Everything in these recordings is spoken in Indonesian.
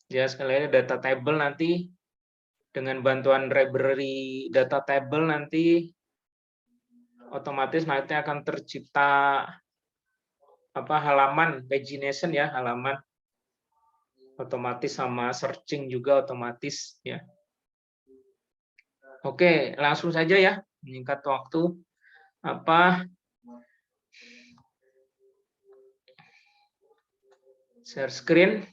Ya, sekali lagi data table nanti dengan bantuan library data table nanti otomatis nanti akan tercipta halaman pagination ya, halaman otomatis sama searching juga otomatis ya. Oke, langsung saja ya, menyingkat waktu. Share screen.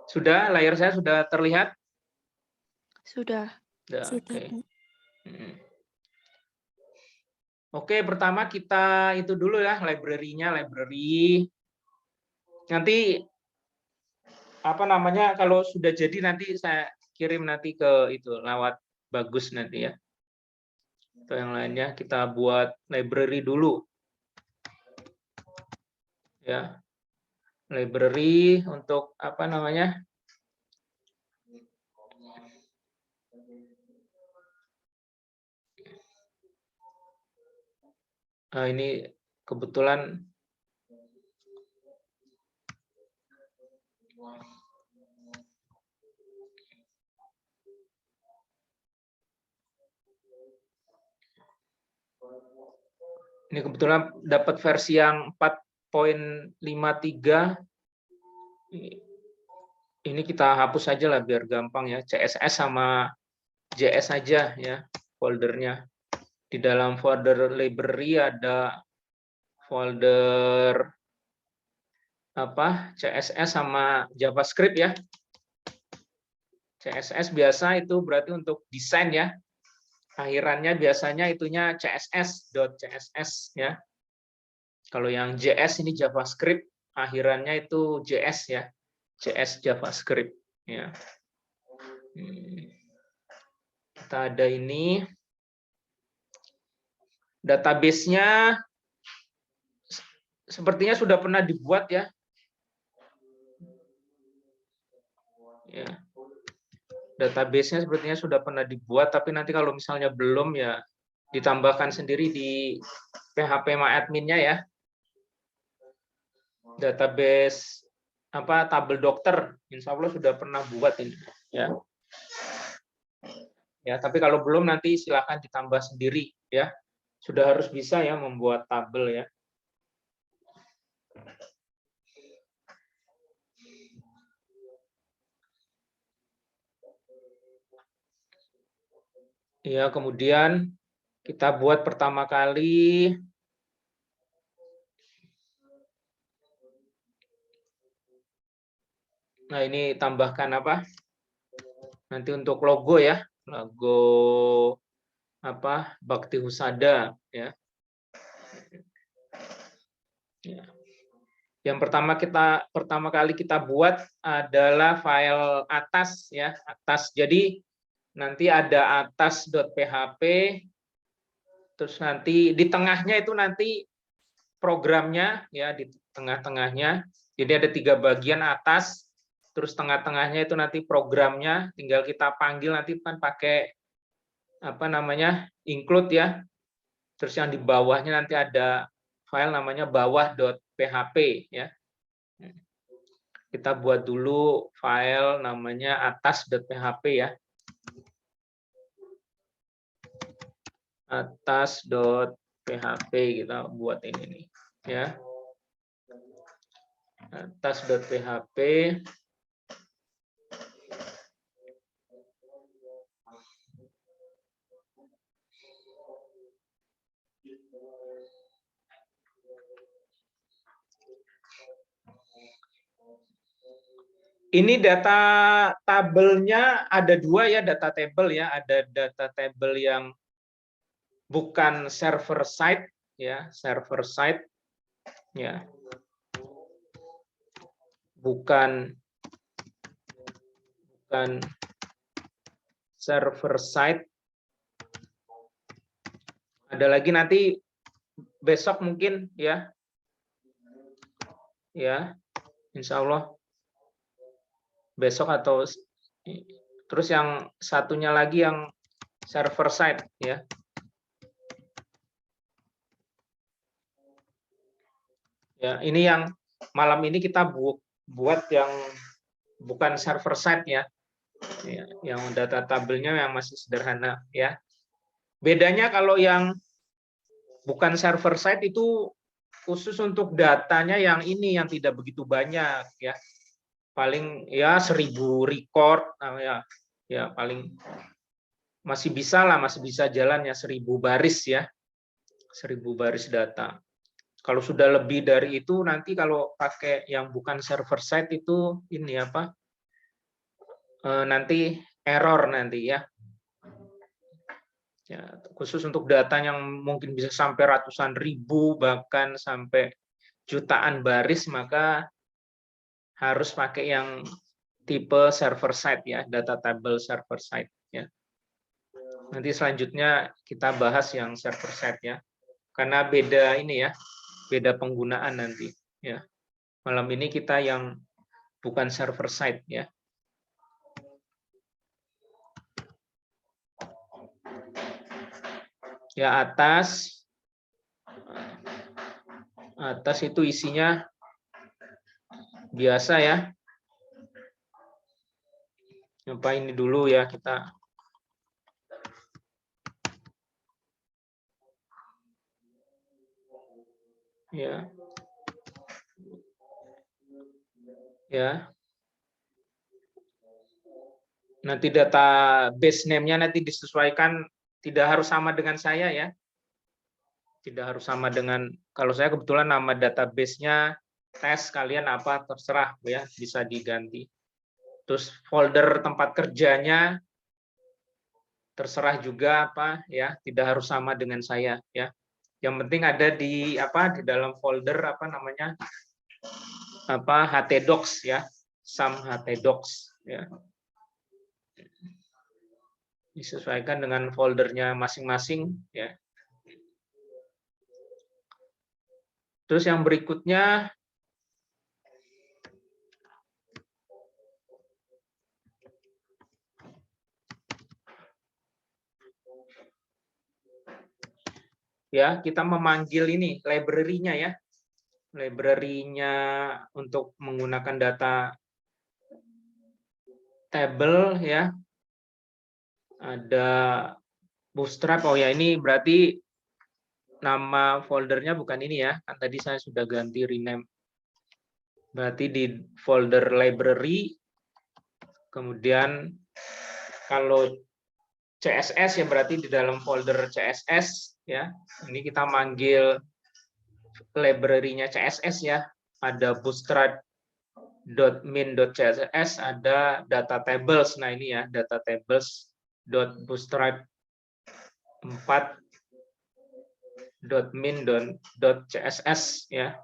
Sudah, layar saya sudah terlihat? Sudah. Oke. Oke, pertama kita itu dulu ya, library-nya, library. Nanti kalau sudah jadi nanti saya kirim nanti ke itu lewat Bagus nanti ya. Atau yang lainnya kita buat library dulu. Ya. Library untuk ini kebetulan dapat versi yang 4.53. Ini kita hapus saja lah biar gampang ya. CSS sama JS saja ya foldernya. Di dalam folder library ada folder CSS sama JavaScript ya. CSS biasa itu berarti untuk desain ya. Akhirannya biasanya itunya CSS.css ya. Kalau yang JS ini JavaScript, akhirannya itu JS ya. JS JavaScript ya. Kita ada ini database-nya sepertinya sudah pernah dibuat ya. Ya. Database-nya sepertinya sudah pernah dibuat, tapi nanti kalau misalnya belum ya ditambahkan sendiri di PHP MyAdmin-nya ya. Database tabel dokter, insya Allah sudah pernah buat ini ya. Ya, tapi kalau belum nanti silakan ditambah sendiri ya. Sudah harus bisa ya membuat tabel ya. Ya, kemudian kita buat pertama kali nah ini tambahkan nanti untuk logo ya, logo Bakti Husada ya. Yang pertama kali kita buat adalah file atas ya, atas. Jadi nanti ada atas.php, terus nanti di tengahnya itu nanti programnya ya, di tengah-tengahnya. Jadi ada 3 bagian, atas, terus tengah-tengahnya itu nanti programnya, tinggal kita panggil nanti kan pakai include ya. Terus yang di bawahnya nanti ada file namanya bawah.php ya. Kita buat dulu file namanya atas.php ya. Atas.php kita buat ini nih ya. Atas.php. Ini data tabelnya ada 2 ya, data table ya. Ada data table yang bukan server side ya, server side ya. Bukan server side. Ada lagi nanti besok mungkin ya. Ya, insya Allah besok atau terus yang satunya lagi yang server side ya. Ya, ini yang malam ini kita buat yang bukan server side ya. Yang data tabelnya yang masih sederhana ya. Bedanya kalau yang bukan server side itu khusus untuk datanya yang ini yang tidak begitu banyak ya. Paling ya 1000 record ya paling masih bisa lah, masih bisa jalan ya 1000 baris ya. 1000 baris data. Kalau sudah lebih dari itu nanti kalau pakai yang bukan server side itu ini apa? Nanti error nanti ya. Ya, khusus untuk data yang mungkin bisa sampai ratusan ribu bahkan sampai jutaan baris maka harus pakai yang tipe server side ya, data table server side ya. Nanti selanjutnya kita bahas yang server side ya. Karena beda ini ya, beda penggunaan nanti ya. Malam ini kita yang bukan server side ya. Ya atas itu isinya biasa ya. Apa ini dulu ya kita. Ya. Ya. Nanti data base name-nya nanti disesuaikan, tidak harus sama dengan saya ya. Tidak harus sama dengan, kalau saya kebetulan nama database-nya tes, kalian apa terserah ya, bisa diganti. Terus folder tempat kerjanya terserah juga apa ya, tidak harus sama dengan saya ya. Yang penting ada di apa di dalam folder apa namanya? Apa htdocs ya, sam htdocs ya. Disesuaikan dengan foldernya masing-masing ya. Terus yang berikutnya ya, kita memanggil ini library-nya ya. Library-nya untuk menggunakan data table ya. Ada Bootstrap. Oh ya, ini berarti nama foldernya bukan ini ya. Kan tadi saya sudah ganti rename. Berarti di folder library. Kemudian kalau CSS ya berarti di dalam folder CSS ya. Ini kita manggil library-nya CSS ya. Ada bootstrap.min.css, ada data tables. Nah, ini ya, data tables.bootstrap 4.min.css ya.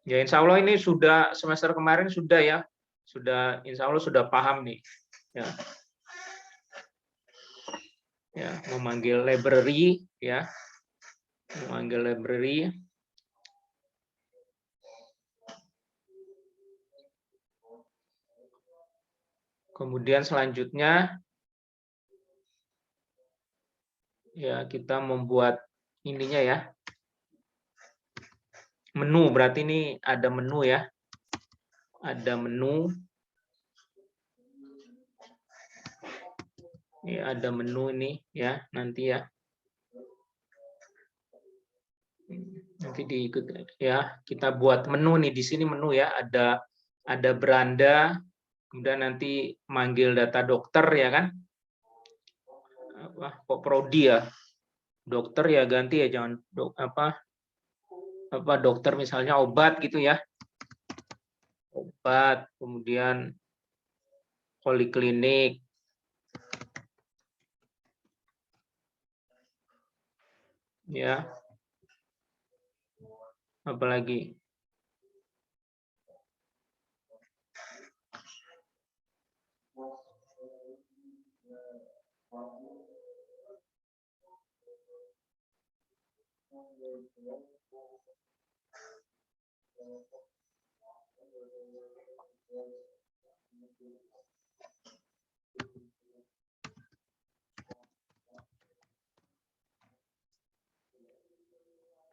Ya, insya Allah ini sudah semester kemarin sudah ya. Sudah, insya Allah sudah paham nih. Ya. Ya, memanggil library ya. Memanggil library. Kemudian selanjutnya ya kita membuat ininya ya. Menu, berarti ini ada menu ya. Ada menu. Ini ada menu ini ya, nanti ya. Nanti diikut ya, kita buat menu nih di sini menu ya, ada beranda, kemudian nanti manggil data dokter ya kan. Kok prodi ya? Dokter ya ganti ya, jangan apa dokter misalnya obat gitu ya. Obat, kemudian poliklinik. Ya. Apalagi?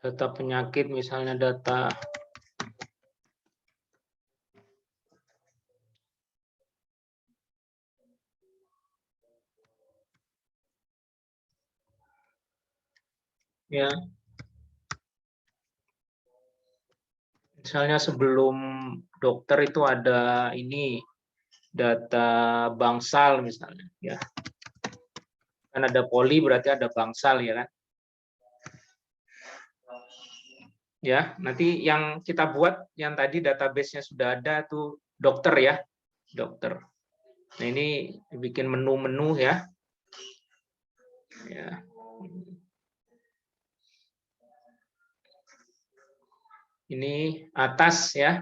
Data penyakit misalnya data ya. Misalnya sebelum dokter itu ada ini data bangsal misalnya, ya. Kan ada poli berarti ada bangsal ya kan. Ya, nanti yang kita buat yang tadi database-nya sudah ada tuh dokter ya, dokter. Nah, ini bikin menu-menu ya. Ya. Ini atas ya.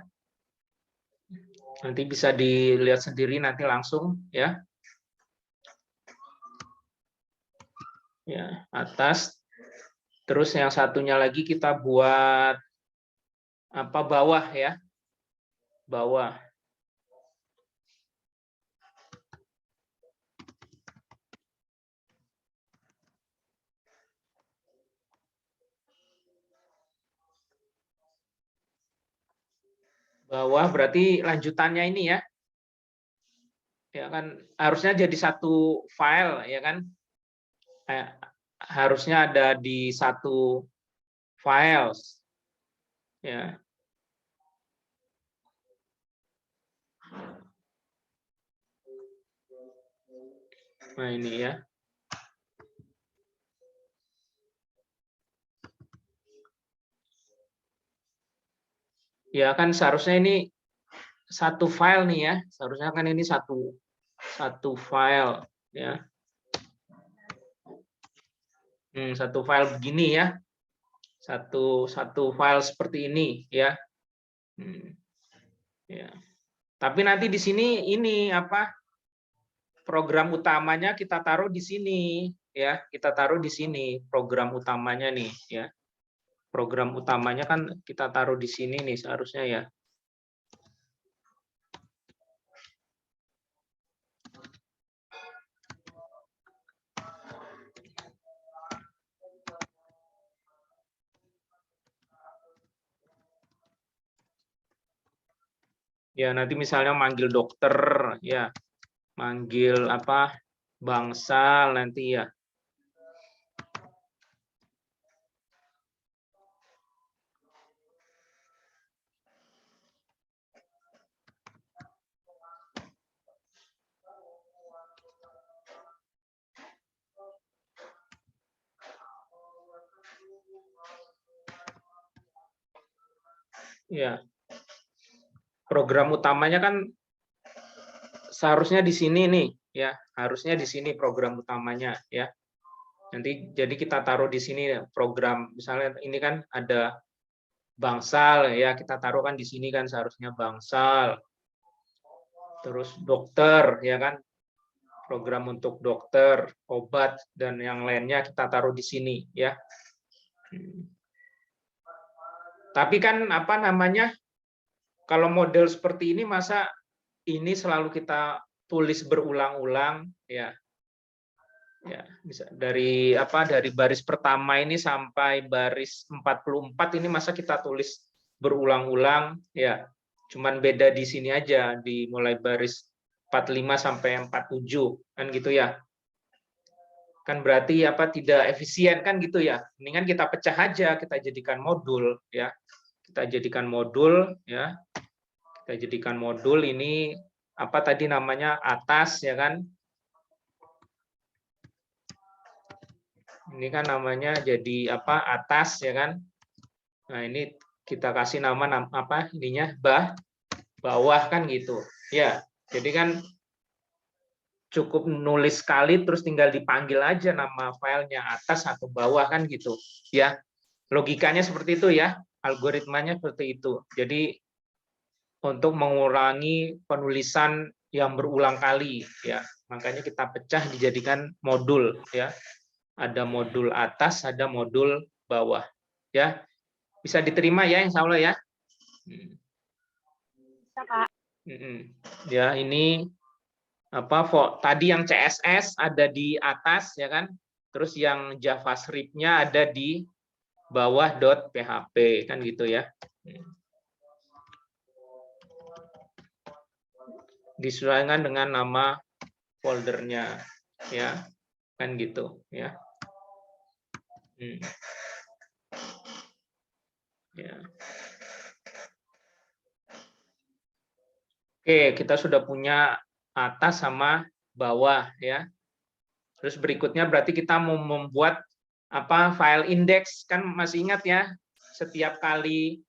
Nanti bisa dilihat sendiri nanti langsung ya. Ya, atas. Terus yang satunya lagi kita buat apa bawah ya. Bawah. Bawah berarti lanjutannya ini ya. Ya kan harusnya jadi satu file ya kan. Harusnya ada di satu files. Ya. Nah, ini ya. Ya kan seharusnya ini satu file nih ya. Seharusnya kan ini satu file ya. Satu file begini ya. Satu file seperti ini ya. Ya. Tapi nanti di sini ini apa? Program utamanya kita taruh di sini ya. Kita taruh di sini program utamanya nih ya. Program utamanya kan kita taruh di sini nih seharusnya ya. Ya, nanti misalnya manggil dokter ya. Manggil apa? Bangsal nanti ya. Ya. Program utamanya kan seharusnya di sini nih ya, harusnya di sini program utamanya ya. Nanti jadi kita taruh di sini program, misalnya ini kan ada bangsal ya, kita taruh kan di sini kan seharusnya bangsal. Terus dokter ya kan, program untuk dokter, obat dan yang lainnya kita taruh di sini ya. Tapi kan apa namanya? Kalau model seperti ini masa ini selalu kita tulis berulang-ulang ya. Ya, bisa dari apa dari baris pertama ini sampai baris 44 ini masa kita tulis berulang-ulang ya. Cuman beda di sini aja di mulai baris 45 sampai 47 kan gitu ya. Kan berarti apa tidak efisien kan gitu ya. Mendingan kita pecah aja, kita jadikan modul ya. Kita jadikan modul ya. Kita jadikan modul ini apa tadi namanya atas ya kan. Ini kan namanya jadi apa atas ya kan. Nah, ini kita kasih nama apa ininya bawah kan gitu. Ya. Jadi kan cukup nulis sekali terus tinggal dipanggil aja nama filenya atas atau bawah kan gitu. Ya. Logikanya seperti itu ya. Algoritmanya seperti itu. Jadi untuk mengurangi penulisan yang berulang kali ya. Makanya kita pecah dijadikan modul ya. Ada modul atas, ada modul bawah. Ya, bisa diterima ya, insya Allah ya. Bisa, Kak. Ya, ini apa? Tadi yang CSS ada di atas ya kan? Terus yang JavaScript-nya ada di bawah .php kan gitu ya. Disesuaikan dengan nama foldernya ya. Kan gitu ya. Ya. Oke, kita sudah punya atas sama bawah ya. Terus berikutnya berarti kita mau membuat file index, kan masih ingat ya, setiap kali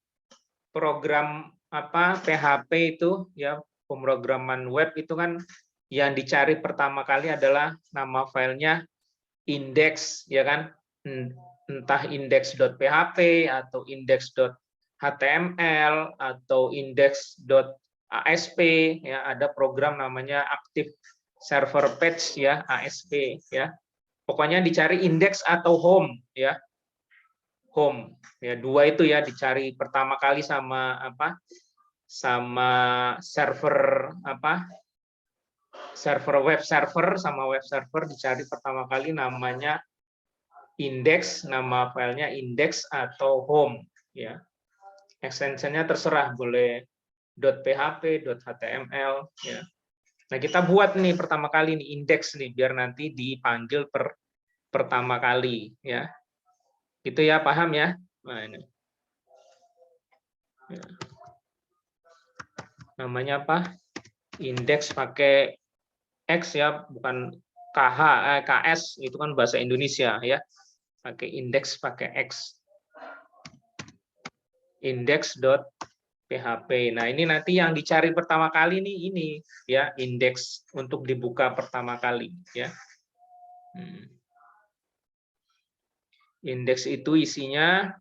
program PHP itu ya, pemrograman web itu kan yang dicari pertama kali adalah nama filenya index ya kan, entah index.php atau index.html atau index.asp ya, ada program namanya active server page ya, ASP ya. Pokoknya dicari index atau home ya. Home ya, dua itu ya dicari pertama kali sama sama server server web server sama web server dicari pertama kali namanya index, nama filenya index atau home ya. Extensionnya terserah, boleh .php, .html ya. Nah, kita buat nih pertama kali nih index nih biar nanti dipanggil pertama kali ya. Gitu ya, paham ya? Nah, ini. Ya. Namanya apa? Index pakai X ya, bukan KS, itu kan bahasa Indonesia ya. Pakai index pakai X. Index.php. Nah, ini nanti yang dicari pertama kali nih ini ya, index untuk dibuka pertama kali ya. Indeks itu isinya,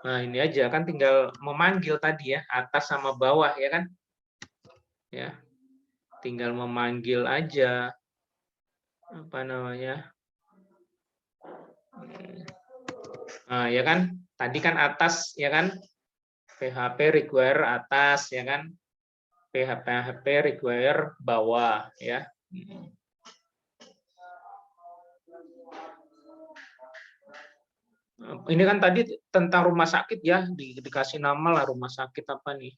nah ini aja kan, tinggal memanggil tadi ya, atas sama bawah ya kan, ya tinggal memanggil aja apa namanya, nah ya kan, tadi kan atas ya kan, PHP require atas ya kan, PHP require bawah ya. Ini kan tadi tentang rumah sakit ya, dikasih nama lah rumah sakit apa nih.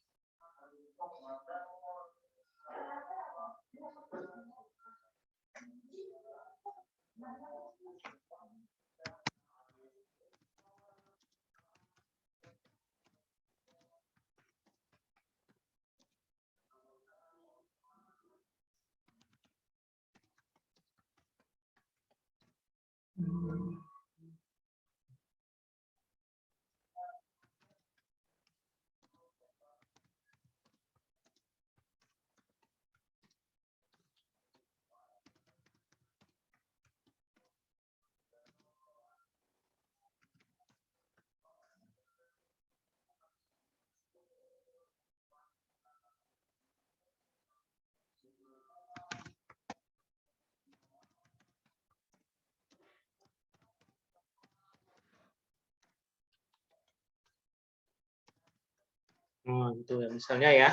Oh, itu ya, misalnya ya.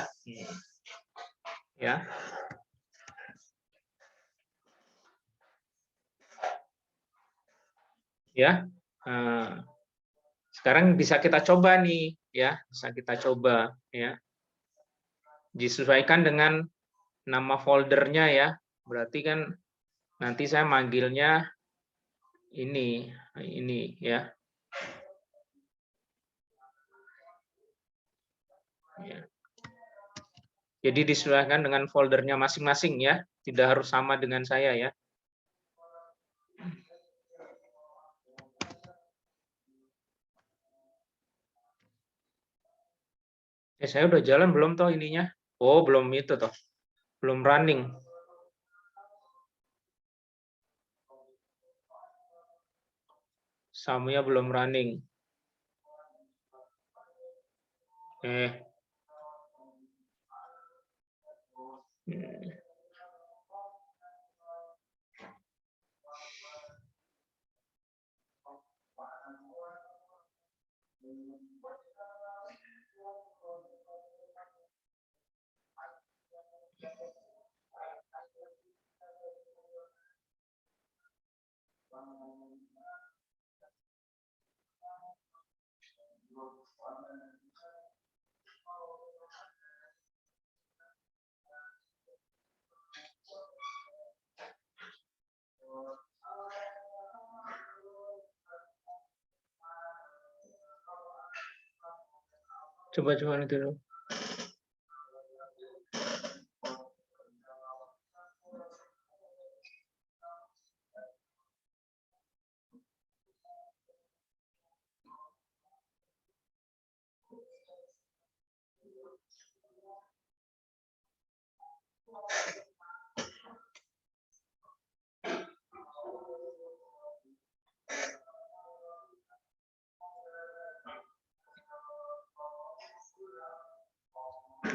Ya. Ya. Nah, sekarang bisa kita coba nih, ya, bisa kita coba ya. Disesuaikan dengan nama foldernya ya. Berarti kan nanti saya manggilnya ini ya. Ya. Jadi disesuaikan dengan foldernya masing-masing ya, tidak harus sama dengan saya ya. Saya udah jalan belum toh ininya? Oh, belum itu toh. Belum running. Samunya belum running. Hmm. Coba itu dulu.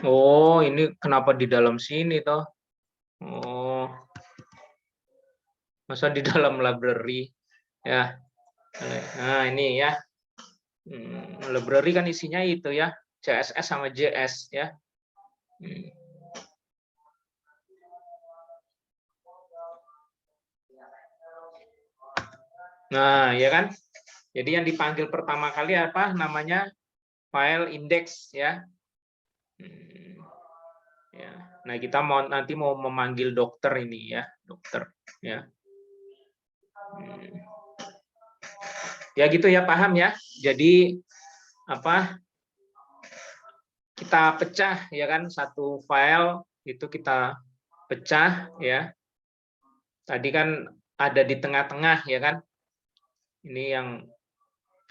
Oh, ini kenapa di dalam sini toh? Oh, masa di dalam library ya? Nah, ini ya. Library kan isinya itu ya, CSS sama JS ya. Nah, ya kan? Jadi yang dipanggil pertama kali apa namanya? File index ya. Ya. Nah, kita nanti mau memanggil dokter ini ya, dokter ya. Ya gitu ya, paham ya. Jadi apa? Kita pecah ya kan, satu file itu kita pecah ya. Tadi kan ada di tengah-tengah ya kan. Ini yang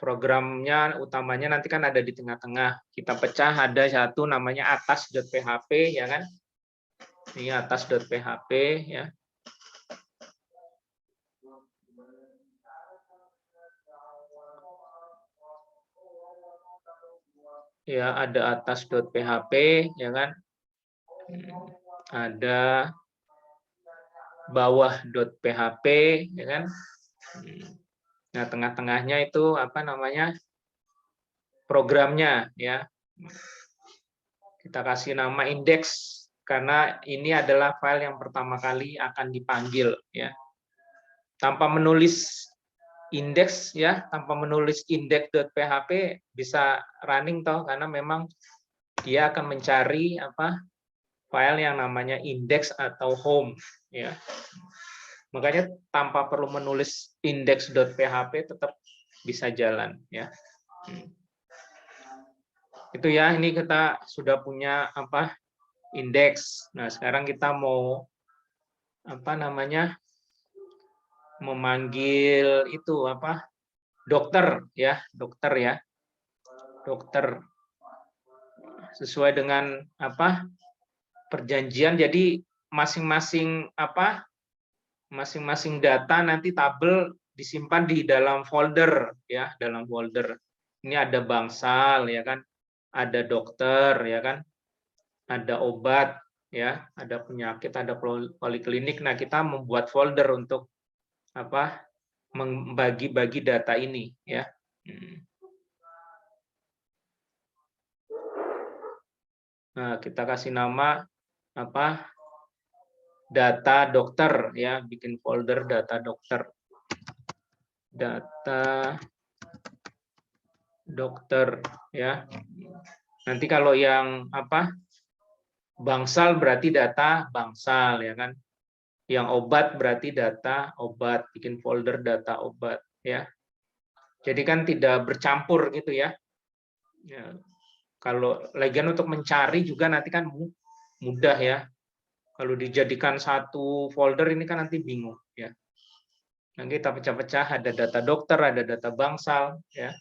programnya utamanya nanti kan ada di tengah-tengah. Kita pecah, ada satu namanya atas.php ya kan. Ini atas.php ya. Ya, ada atas.php ya kan. Ada bawah.php ya kan. Nah, tengah-tengahnya itu apa namanya? Programnya ya. Kita kasih nama indeks karena ini adalah file yang pertama kali akan dipanggil ya. Tanpa menulis indeks ya, tanpa menulis index.php bisa running toh, karena memang dia akan mencari apa file yang namanya index atau home ya. Makanya tanpa perlu menulis index.php tetap bisa jalan ya. Itu ya, ini kita sudah punya apa indeks. Nah, sekarang kita mau apa namanya? Memanggil itu apa? Dokter ya, dokter ya. Dokter sesuai dengan apa? Perjanjian. Jadi masing-masing apa? Masing-masing data nanti tabel disimpan di dalam folder ya, dalam folder. Ini ada bangsal ya kan, ada dokter ya kan, ada obat ya, ada penyakit, ada poliklinik. Nah, kita membuat folder untuk apa? Membagi-bagi data ini ya. Nah, kita kasih nama apa? Data dokter ya, bikin folder data dokter. Data dokter ya. Nanti kalau yang apa? Bangsal berarti data bangsal ya kan. Yang obat berarti data obat, bikin folder data obat ya. Jadi kan tidak bercampur gitu ya. Ya. Kalau lagian untuk mencari juga nanti kan mudah ya. Kalau dijadikan satu folder ini kan nanti bingung ya. Nanti kita pecah-pecah, ada data dokter, ada data bangsal ya.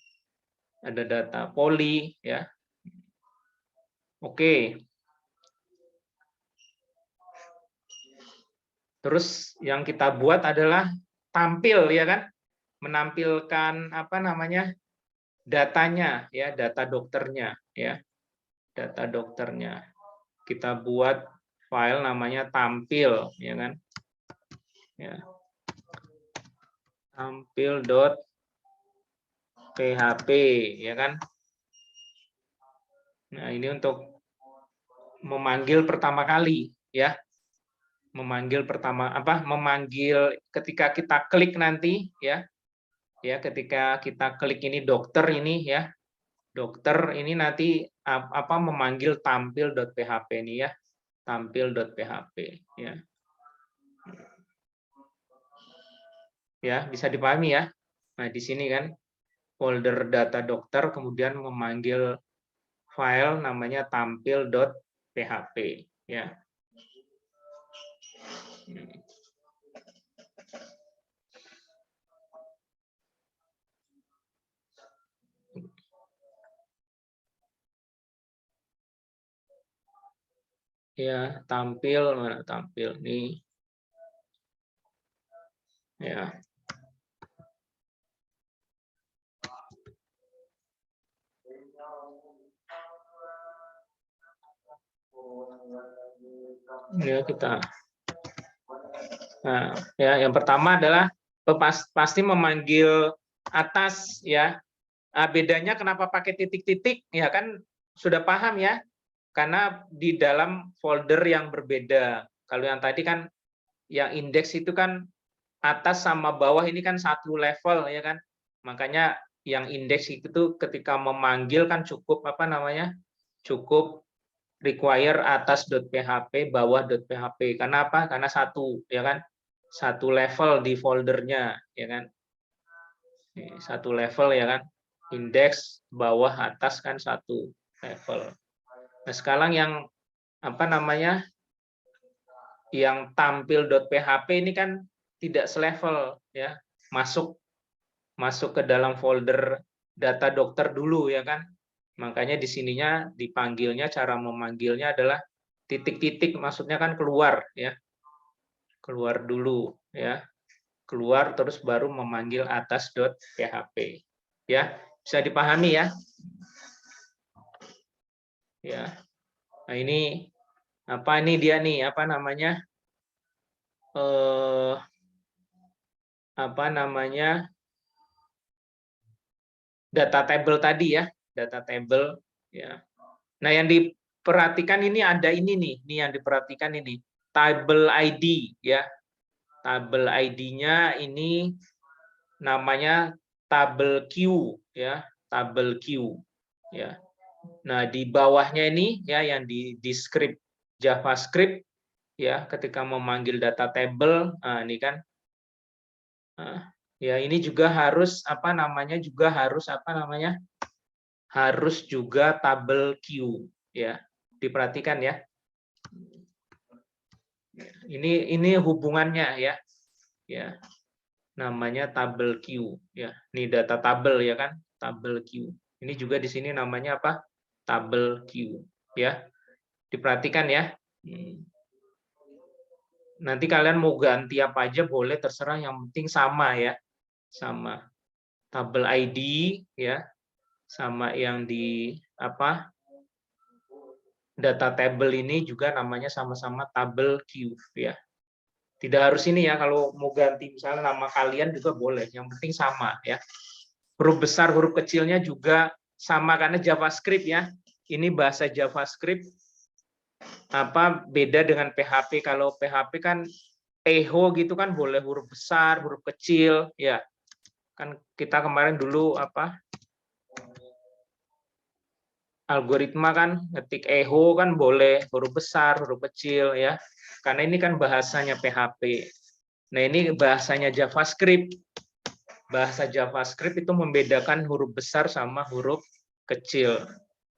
Ada data poli ya. Oke. Terus yang kita buat adalah tampil ya kan, menampilkan apa namanya datanya ya, data dokternya ya, data dokternya. Kita buat file namanya tampil ya kan, ya. Tampil.php ya kan. Nah, ini untuk memanggil pertama kali ya. Memanggil pertama apa? Memanggil ketika kita klik nanti ya. Ya, ketika kita klik ini dokter ini ya. Dokter ini nanti apa memanggil tampil.php ini ya. Tampil.php ya. Ya, bisa dipahami ya. Nah, di sini kan folder data dokter kemudian memanggil file namanya tampil.php ya. Ya, tampil mana tampil nih. Ya. Ya, kita. Nah, ya, yang pertama adalah pasti memanggil atas ya. Bedanya kenapa pakai titik-titik? Ya kan sudah paham ya. Karena di dalam folder yang berbeda. Kalau yang tadi kan yang indeks itu kan atas sama bawah ini kan satu level ya kan. Makanya yang indeks itu ketika memanggil kan cukup apa namanya? Cukup require atas.php bawah.php. Karena apa? Karena satu ya kan. Satu level di foldernya ya kan. Satu level ya kan. Indeks bawah atas kan satu level. Nah, sekarang yang apa namanya? Yang tampil.php ini kan tidak selevel ya. Masuk ke dalam folder data dokter dulu ya kan. Makanya di sininya dipanggilnya, cara memanggilnya adalah titik-titik, maksudnya kan keluar ya. Keluar dulu ya. Keluar terus baru memanggil atas.php. Ya, bisa dipahami ya. Ya. Nah, ini dia nih, data table tadi ya, data table ya. Nah, yang diperhatikan ini ada ini nih yang diperhatikan ini, table ID ya. Table ID-nya ini namanya table Q ya, table Q ya. Nah, di bawahnya ini ya yang di script JavaScript ya, ketika memanggil data table, nah ini kan ya ini juga harus harus juga tabel Q ya, diperhatikan ya. Ini hubungannya ya, namanya tabel Q ya. Ini data tabel ya kan, tabel Q. Ini juga di sini namanya apa? Tabel Q ya. Diperhatikan ya. Nanti kalian mau ganti apa aja boleh, terserah, yang penting sama ya. Sama tabel ID ya. Sama yang di data table ini juga namanya sama-sama tabel Q ya. Tidak harus ini ya, kalau mau ganti misalnya nama kalian juga boleh, yang penting sama ya. Huruf besar, huruf kecilnya juga sama karena JavaScript ya. Ini bahasa JavaScript beda dengan PHP. Kalau PHP kan eho gitu kan boleh huruf besar, huruf kecil ya. Kan kita kemarin dulu algoritma kan ngetik eho kan boleh huruf besar, huruf kecil ya. Karena ini kan bahasanya PHP. Nah, ini bahasanya JavaScript. Bahasa JavaScript itu membedakan huruf besar sama huruf kecil.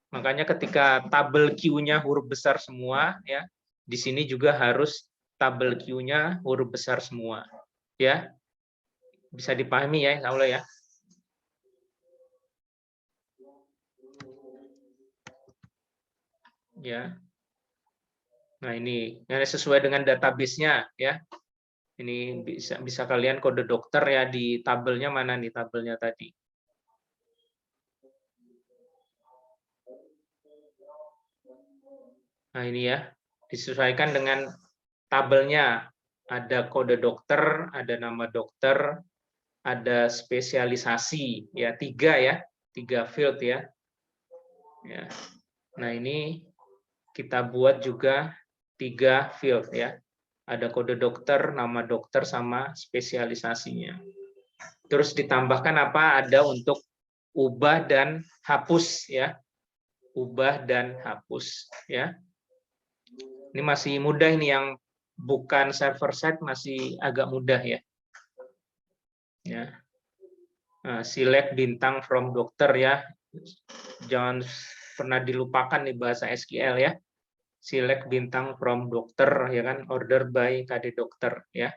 Makanya ketika tabel Q-nya huruf besar semua ya, di sini juga harus tabel Q-nya huruf besar semua. Ya. Bisa dipahami ya, insya Allah ya. Ya. Nah, ini sesuai dengan database-nya ya. Ini bisa kalian kode dokter ya, di tabelnya mana nih tabelnya tadi. Nah, ini ya, disesuaikan dengan tabelnya. Ada kode dokter, ada nama dokter, ada spesialisasi ya, 3 field ya. Nah, ini kita buat juga 3 field ya. Ada kode dokter, nama dokter, sama spesialisasinya. Terus ditambahkan ada untuk ubah dan hapus ya. Ubah dan hapus ya. Ini masih mudah, ini yang bukan server side masih agak mudah ya. Nah, select bintang from dokter ya. Jangan pernah dilupakan nih bahasa SQL ya. Select bintang from dokter ya kan, order by KD dokter ya.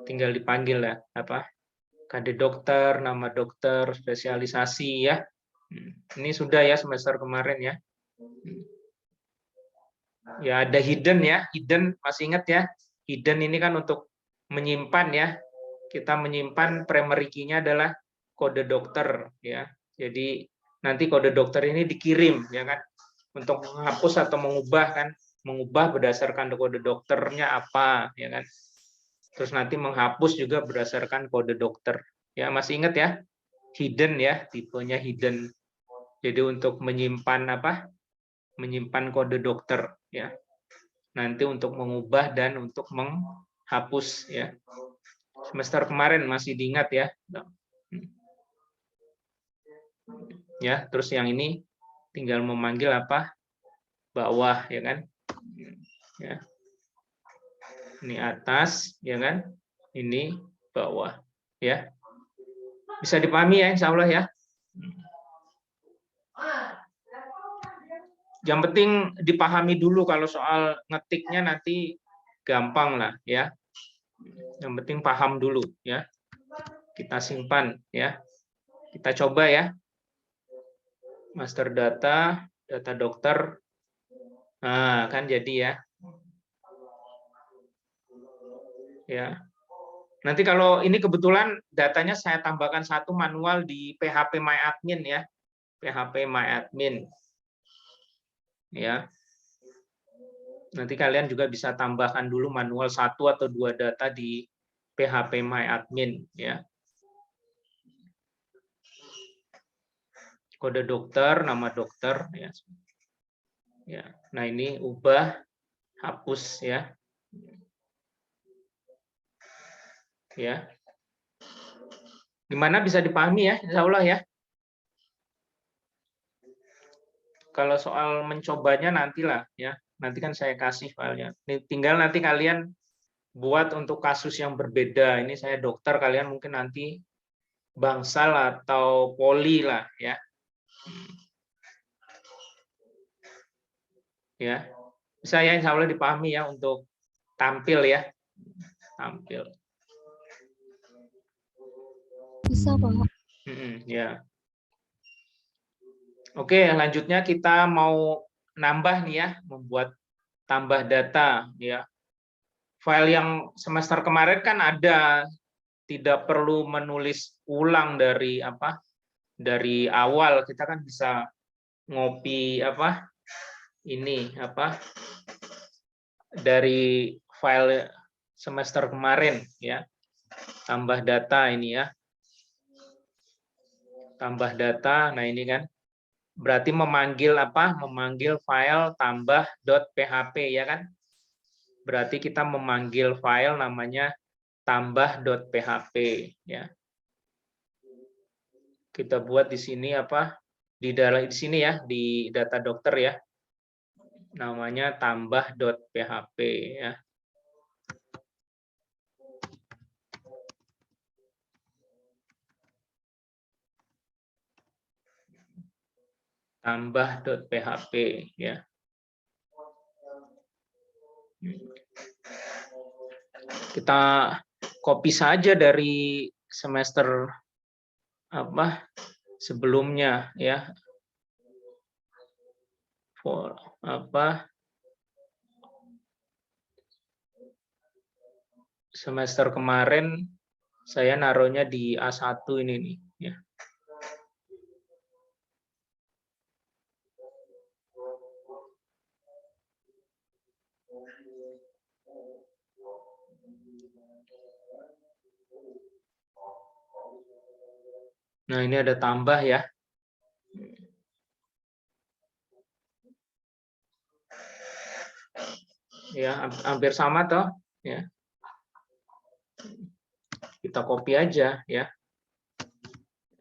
Tinggal dipanggil ya apa? KD dokter, nama dokter, spesialisasi ya. Ini sudah ya semester kemarin ya. Ya ada hidden ya, hidden masih ingat ya. Hidden ini kan untuk menyimpan ya. Kita menyimpan primary key-nya adalah kode dokter ya. Jadi nanti kode dokter ini dikirim ya kan untuk menghapus atau mengubah kan, mengubah berdasarkan kode dokternya apa ya kan. Terus nanti menghapus juga berdasarkan kode dokter. Ya, masih ingat ya? Hidden ya, tipenya hidden. Jadi untuk menyimpan apa? Menyimpan kode dokter ya. Nanti untuk mengubah dan untuk menghapus ya. Semester kemarin masih diingat ya. Ya, terus yang ini tinggal memanggil apa? Bawah ya kan? Ya. Ini atas ya kan? Ini bawah ya. Bisa dipahami ya insya Allah ya. Yang penting dipahami dulu, kalau soal ngetiknya nanti gampang lah ya. Yang penting paham dulu ya. Kita simpan ya. Kita coba ya. Master data, data dokter. Nah, kan jadi ya. Ya. Nanti kalau ini kebetulan datanya saya tambahkan satu manual di PHP MyAdmin ya. PHP MyAdmin. Ya. Nanti kalian juga bisa tambahkan dulu manual 1 atau 2 data di PHP MyAdmin ya. Kode dokter, nama dokter ya. Ya. Nah, ini ubah, hapus ya. Ya. Gimana, bisa dipahami ya, insya Allah ya. Kalau soal mencobanya nantilah ya. Nanti kan saya kasih filenya. Tinggal nanti kalian buat untuk kasus yang berbeda. Ini saya dokter, kalian mungkin nanti bangsal atau poli lah ya. Ya. Bisa ya, insya Allah dipahami ya untuk tampil ya. Tampil. Bisa, Pak. Ya. Oke, lanjutnya kita mau nambah nih ya, membuat tambah data ya. File yang semester kemarin kan ada, tidak perlu menulis ulang dari apa? Dari awal. Kita kan bisa ngopi apa? Ini apa? Dari file semester kemarin ya. Tambah data ini ya. Tambah data. Nah, ini kan berarti memanggil apa? Memanggil file tambah.php ya kan? Berarti kita memanggil file namanya tambah.php ya. Kita buat di sini apa? Di sini ya, di data dokter ya. Namanya tambah.php ya. Tambah.php ya. Kita copy saja dari semester apa sebelumnya ya. For apa semester kemarin saya naruhnya di A1 ini nih ya. Nah, ini ada tambah ya. Ya, hampir sama toh, ya. Kita copy aja ya.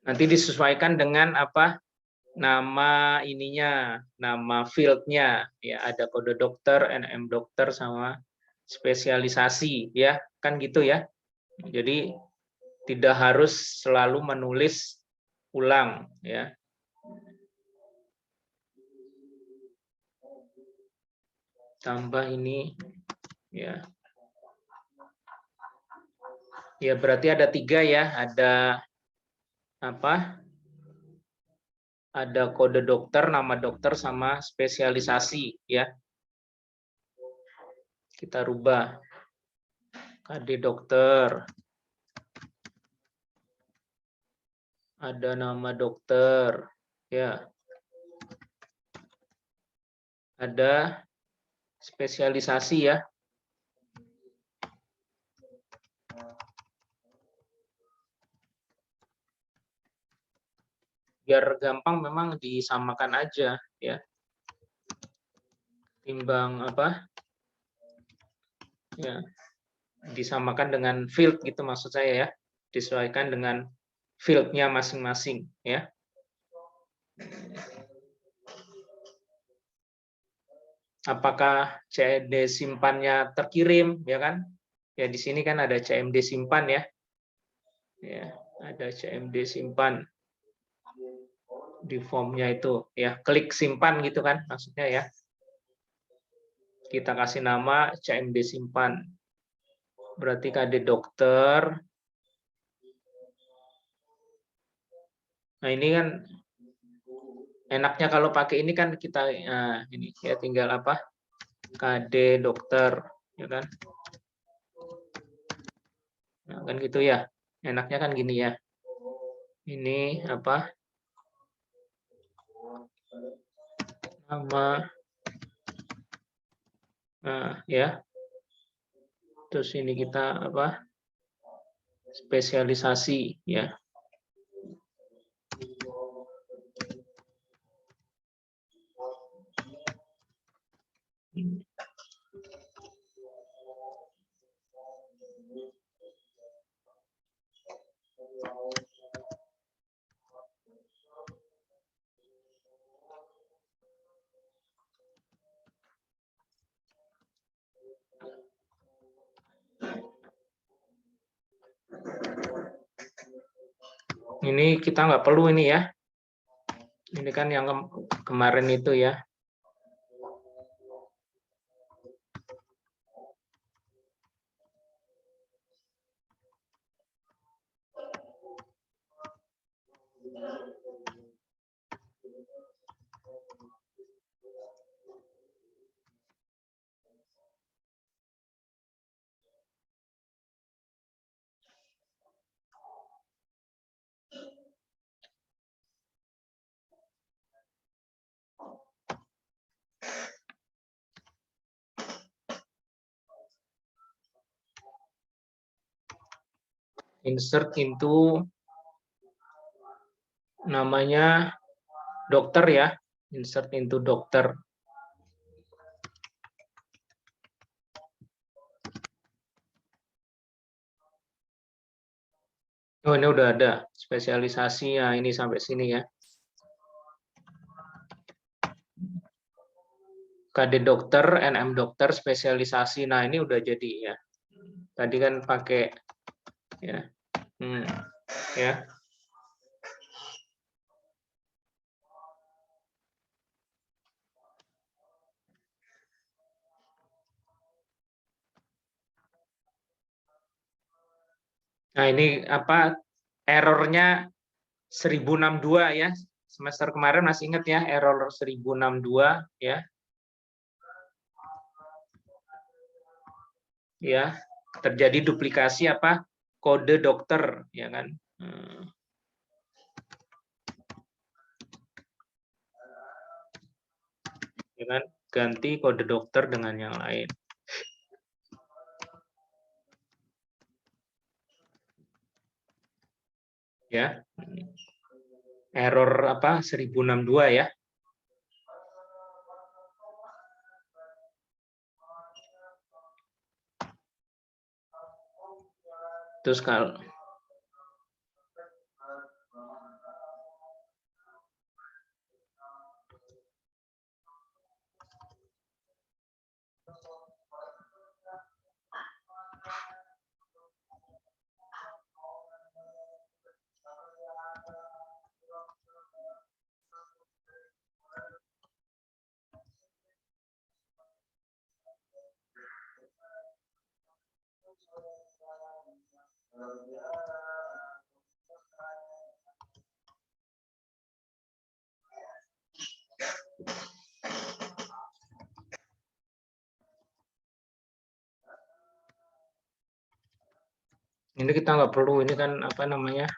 Nanti disesuaikan dengan apa? Nama ininya, nama fieldnya ya, ada kode dokter, NM dokter sama spesialisasi ya, kan gitu ya. Jadi tidak harus selalu menulis ulang ya. tambah ini ya. Ya berarti ada 3 ya, ada apa? Ada kode dokter, nama dokter sama spesialisasi ya. Kita rubah. KD dokter. Ada nama dokter ya. Ada spesialisasi ya. Biar gampang memang disamakan aja ya. Timbang apa? Ya. Disamakan dengan field gitu maksud saya ya. Disesuaikan dengan field-nya masing-masing ya. Apakah CMD simpannya terkirim ya kan? Ya di sini kan ada CMD simpan ya. Ya, ada CMD simpan di formnya itu ya, klik simpan gitu kan maksudnya ya. Kita kasih nama CMD simpan. Berarti KD dokter. Nah, ini kan enaknya kalau pakai ini kan kita ini ya tinggal apa? KD dokter ya kan. Nah, kan gitu ya. Enaknya kan gini ya. Ini apa? Nama ya. Terus ini kita apa? Spesialisasi ya. Ini kita nggak perlu ini ya. Ini kan yang kemarin itu ya. Insert into namanya dokter ya. Insert into dokter. Oh, ini udah ada spesialisasi ya, ini sampai sini ya. KD dokter, NM dokter, spesialisasi. Nah, ini udah jadi ya. Tadi kan pakai ya. Ya. Nah, ini apa errornya 1062 ya. Semester kemarin masih ingat ya, error 1062 ya. Ya, terjadi duplikasi apa? Kode dokter ya kan. Ya kan? Ganti kode dokter dengan yang lain. Ya. Error apa? 1062 ya. Terus kalau Ini kita nggak perlu, ini kan apa namanya?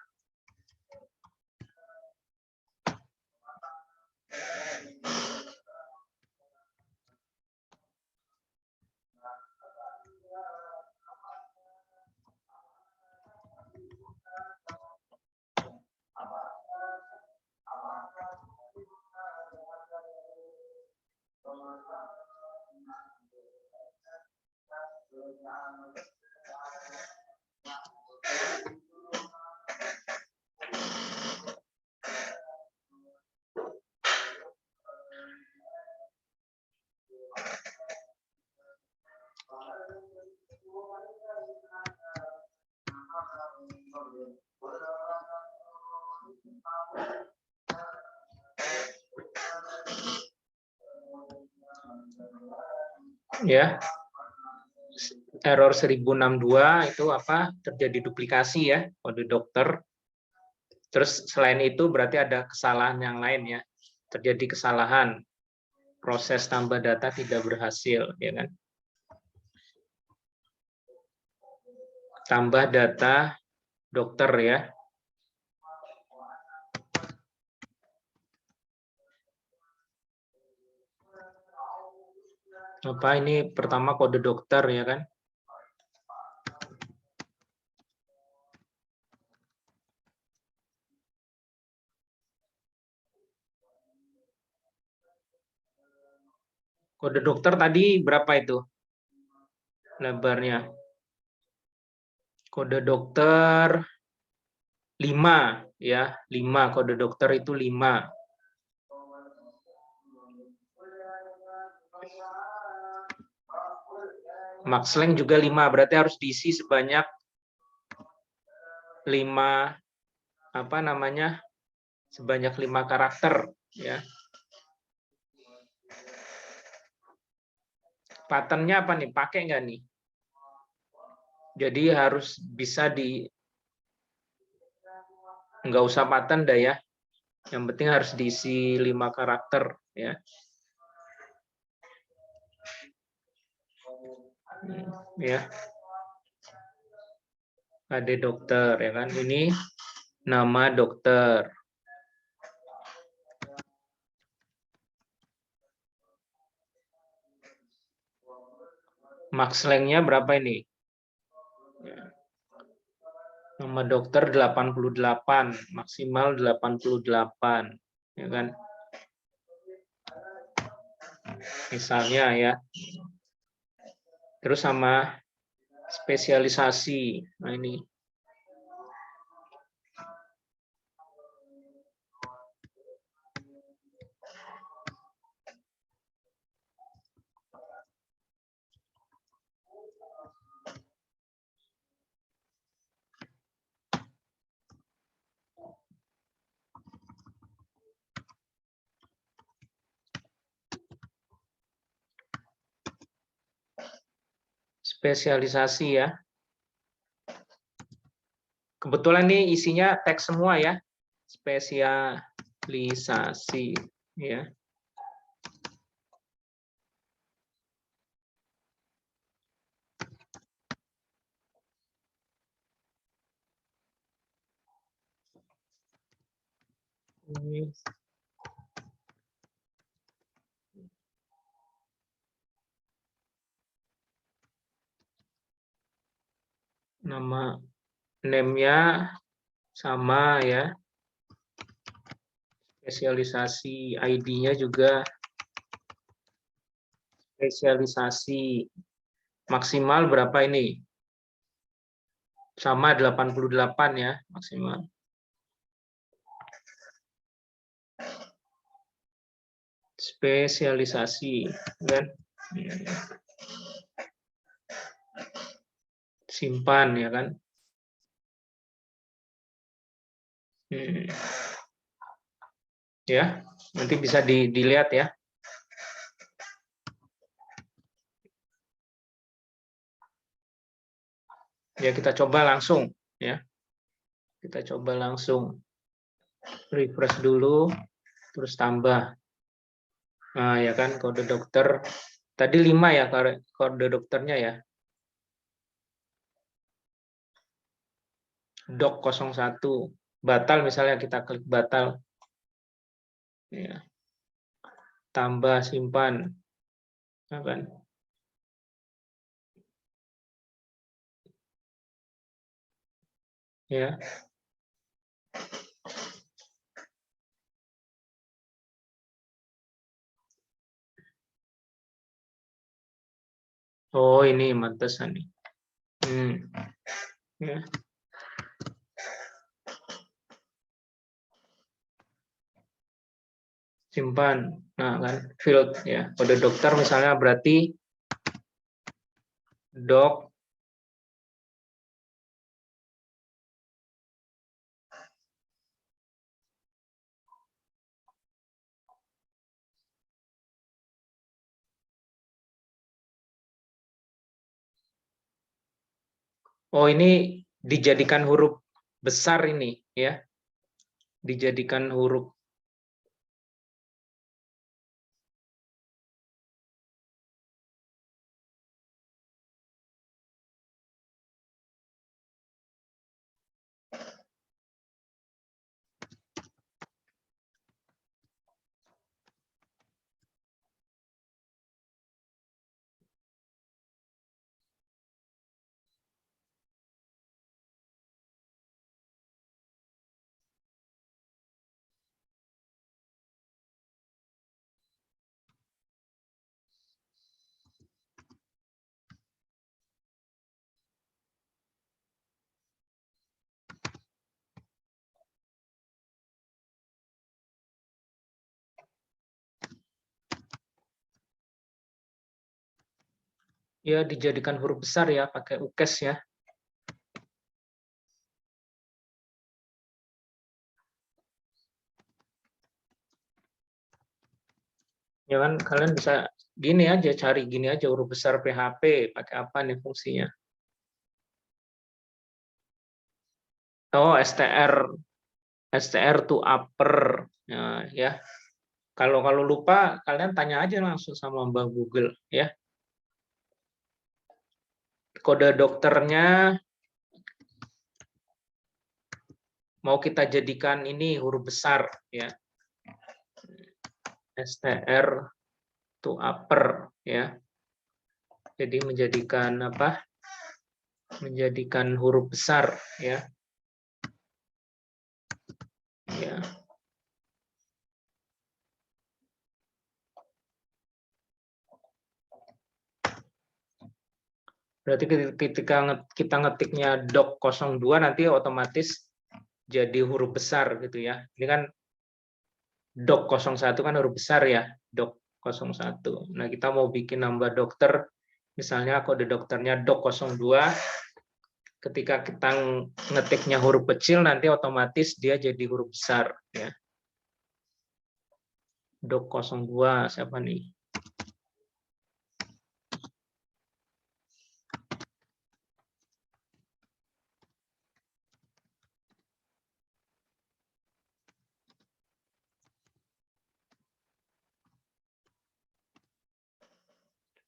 Ya, error 1062 itu apa? Terjadi duplikasi ya, kode dokter. Terus selain itu berarti ada kesalahan yang lain ya. Terjadi kesalahan, proses tambah data tidak berhasil, ya kan? Tambah data dokter ya. Apa ini pertama kode dokter ya kan? Kode dokter tadi berapa itu lebarnya? Kode dokter 5 ya, 5 kode dokter itu 5. Max length juga 5, berarti harus diisi sebanyak 5 apa namanya? Sebanyak 5 karakter ya. Patternnya apa nih? Pakai nggak nih? Jadi harus bisa nggak usah pattern dah ya. Yang penting harus diisi 5 karakter ya. Ya. Ada dokter ya kan. Ini nama dokter. Max length-nya berapa ini? Nama dokter 88, maksimal 88, ya kan? Misalnya ya. Terus sama spesialisasi. Nah ini. Spesialisasi ya. Kebetulan nih isinya teks semua ya. Spesialisasi ya. Ini nama name-nya sama ya. Spesialisasi ID-nya juga spesialisasi. Maksimal berapa ini? Sama 88 ya maksimal. Spesialisasi kan. Simpan ya kan. Ya, nanti bisa dilihat ya. Ya kita coba langsung ya. Kita coba langsung refresh dulu terus tambah. Nah, ya kan kode dokter tadi 5 ya kode dokternya ya. doc 01. Batal misalnya kita klik batal. Ya. Tambah simpan. Nah, kan? Ya. Oh, ini mantesan nih. Ya. Simpan. Nah, kan field ya. Kode dokter misalnya berarti dok Oh, ini dijadikan huruf besar ini ya. Dijadikan huruf. Ya, dijadikan huruf besar ya, pakai ukes ya. Ya kan, kalian bisa gini aja, cari gini aja huruf besar PHP, pakai apa nih fungsinya. Oh, STR to upper. Ya. Kalau lupa, kalian tanya aja langsung sama Mbak Google ya. Kode dokternya mau kita jadikan ini huruf besar ya. STR to upper ya. Jadi menjadikan apa? Menjadikan huruf besar ya. Ya. Berarti ketika kita ngetiknya doc 02 nanti otomatis jadi huruf besar gitu ya. Ini kan doc 01 kan huruf besar ya, doc 01. Nah, kita mau bikin nambah dokter, misalnya kode dokternya doc 02, ketika kita ngetiknya huruf kecil nanti otomatis dia jadi huruf besar ya. Doc 02 siapa nih?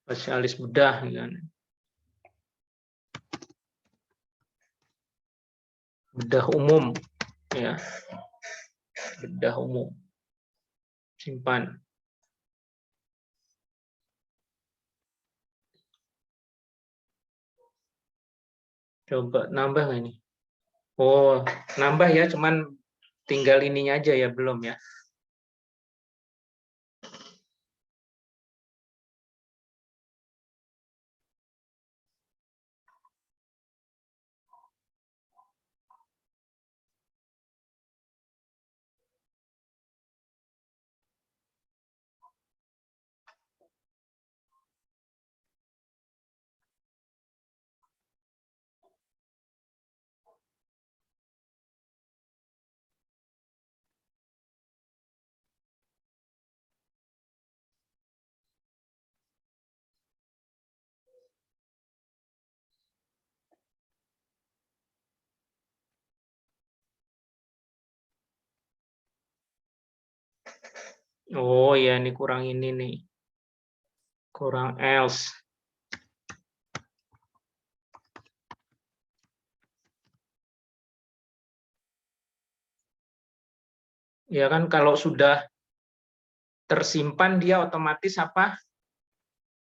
Spesialis bedah kan. Bedah umum ya. Bedah umum. Simpan. Coba nambah nggak ini? Oh, nambah ya, cuman tinggal ininya aja ya, belum ya. Oh ya, ini kurang ini nih. Kurang else. Ya kan, kalau sudah tersimpan dia otomatis apa?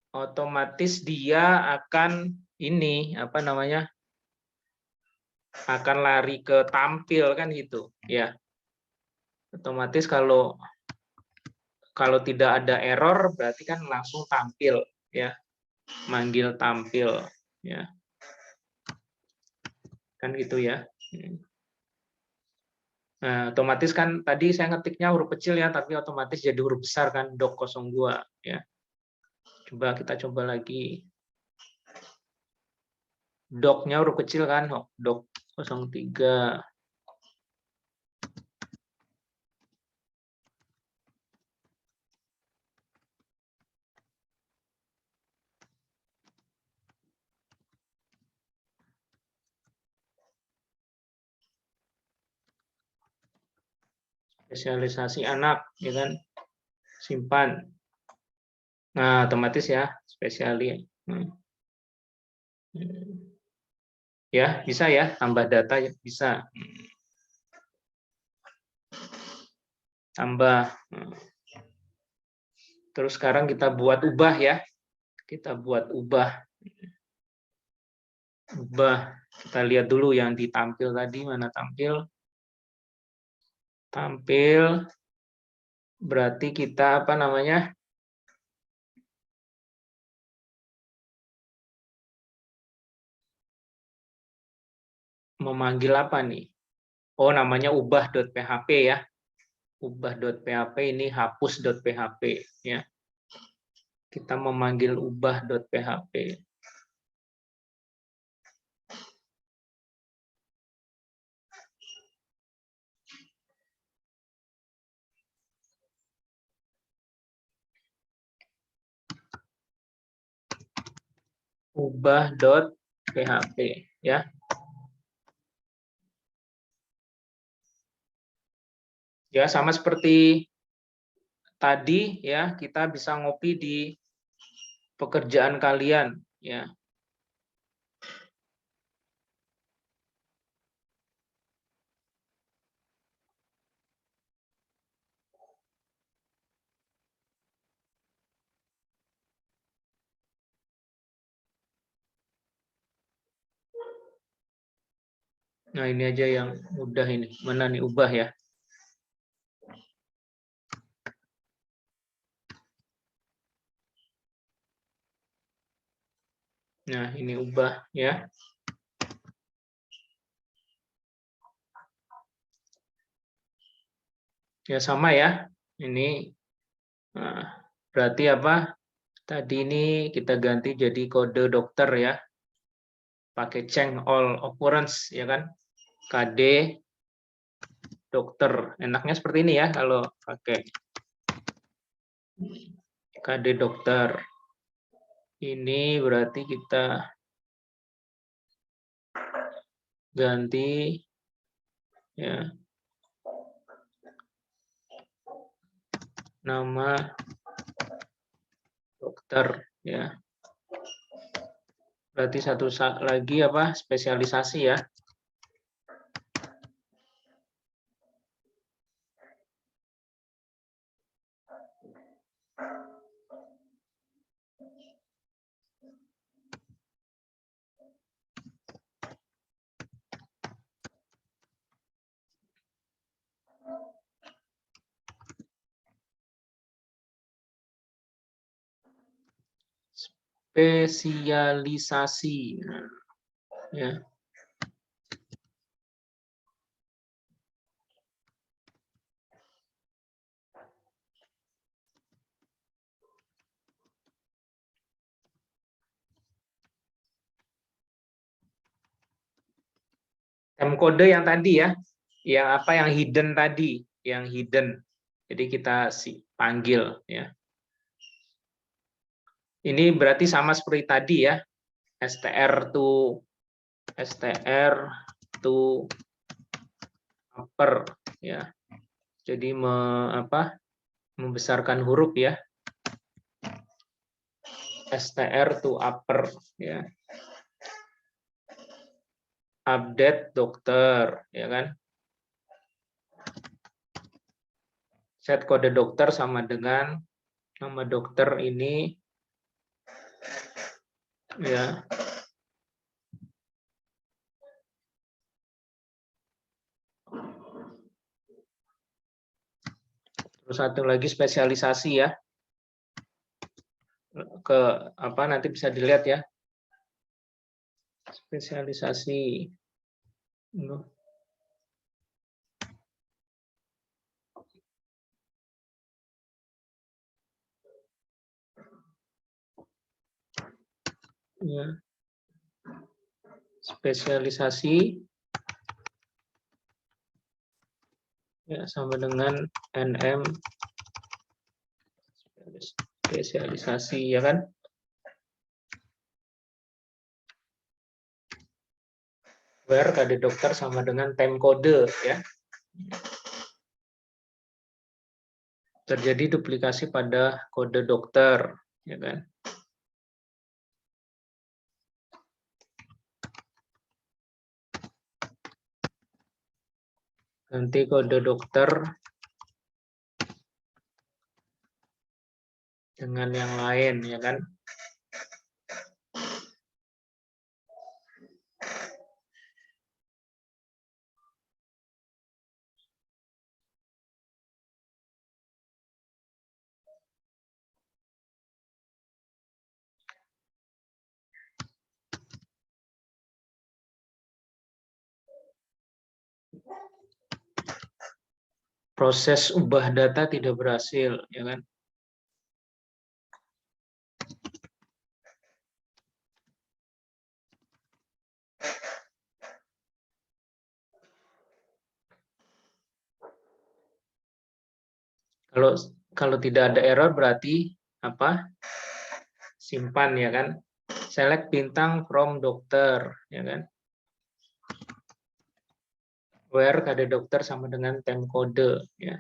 Otomatis dia akan ini apa namanya? Akan lari ke tampil kan gitu, ya. Otomatis kalau tidak ada error berarti kan langsung tampil, ya. Manggil tampil, ya. Kan gitu ya. Nah, otomatis kan tadi saya ngetiknya huruf kecil ya, tapi otomatis jadi huruf besar kan, doc 02 ya. Coba kita coba lagi. Doc-nya huruf kecil kan, doc 03. Spesialisasi anak, ya kan? Simpan. Nah, otomatis ya, spesialis. Ya, bisa ya, tambah data ya, bisa. Tambah. Terus sekarang kita buat ubah ya. Kita buat ubah. Kita lihat dulu yang ditampil tadi, mana tampil. Tampil, berarti kita apa namanya? Memanggil apa nih? Oh, namanya ubah.php ya. Ubah.php ini hapus.php ya. Kita memanggil ubah.php. Ubah.php ya. Ya, sama seperti tadi ya, kita bisa ngopi di pekerjaan kalian ya. Nah, ini aja yang mudah ini. Mana nih ubah ya? Nah, ini ubah ya. Ya sama ya. Ini berarti apa? Tadi ini kita ganti jadi kode dokter ya. Pakai change all occurrence ya kan. KD dokter. Enaknya seperti ini ya kalau pakai KD dokter. Ini berarti kita ganti ya nama dokter ya. Berarti satu lagi apa? Spesialisasi ya. Spesialisasi. Ya. Kode yang tadi ya, yang apa yang hidden tadi, yang hidden. Jadi kita panggil ya. Ini berarti sama seperti tadi ya, str to upper ya. Jadi membesarkan huruf ya. Str to upper ya. Update dokter ya kan. set kode dokter sama dengan nama dokter ini ya. Terus satu lagi spesialisasi ya. Ke apa nanti bisa dilihat ya. Spesialisasi. Ya. Spesialisasi ya sama dengan NM spesialisasi ya kan. Where kode dokter sama dengan time kode ya. Terjadi duplikasi pada kode dokter ya kan. Ganti kode dokter dengan yang lain ya kan. Proses ubah data tidak berhasil ya kan. Kalau tidak ada error berarti apa? Simpan ya kan. Select bintang from dokter ya kan. Where kode dokter sama dengan time kode ya.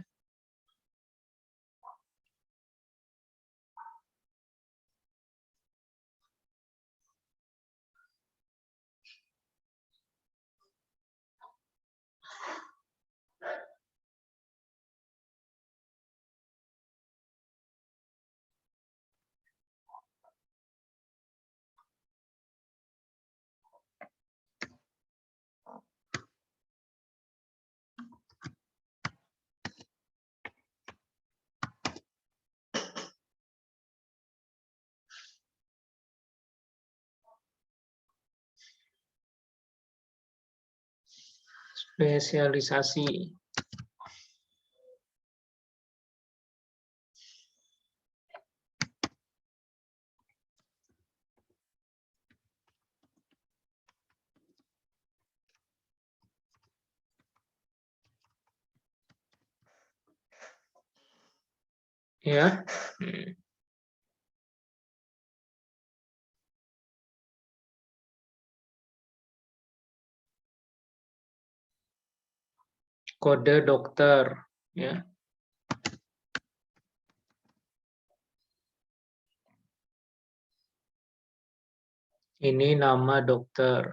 Spesialisasi. Ya. Kode dokter ya. Ini nama dokter.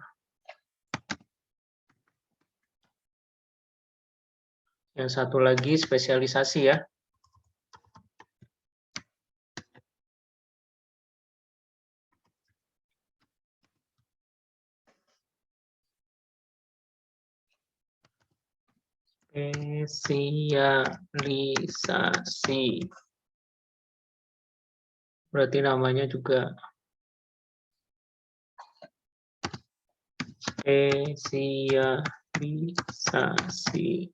Yang satu lagi spesialisasi ya. Spesialisasi. Berarti namanya juga spesialisasi.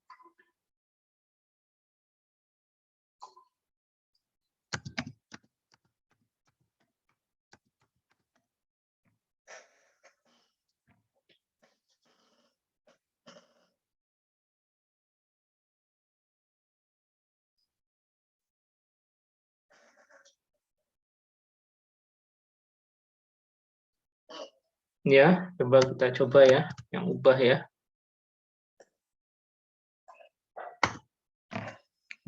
Ya, kita coba ya, yang ubah ya.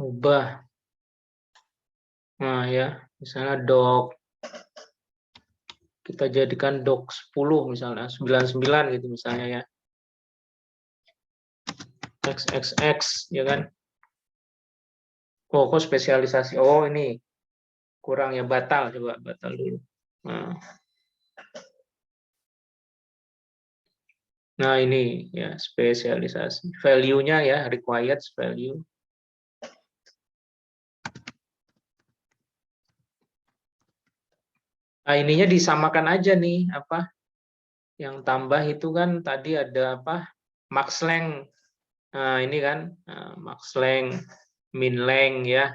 Ubah. Nah ya, misalnya dok. Kita jadikan dok 10 misalnya, 99 gitu misalnya ya. XXX ya kan. Oh, kok spesialisasi. Oh, ini kurang ya, batal. Coba batal dulu. Nah, ini ya spesialisasi. Value-nya ya, required value. Nah, ininya disamakan aja nih, apa? Yang tambah itu kan tadi ada apa? Max length. Nah, ini kan max length, min length ya.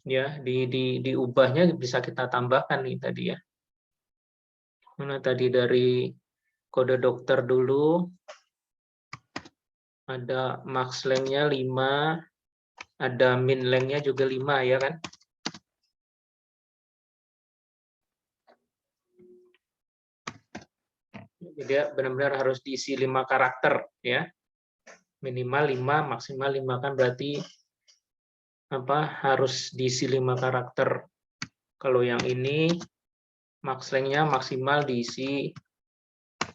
Ya, diubahnya bisa kita tambahkan nih tadi ya. Mana tadi dari kode dokter dulu. Ada max length-nya 5, ada min length-nya juga 5 ya kan? Jadi benar-benar harus diisi 5 karakter ya. Minimal 5, maksimal 5 kan berarti apa? Harus diisi 5 karakter. Kalau yang ini max length-nya maksimal diisi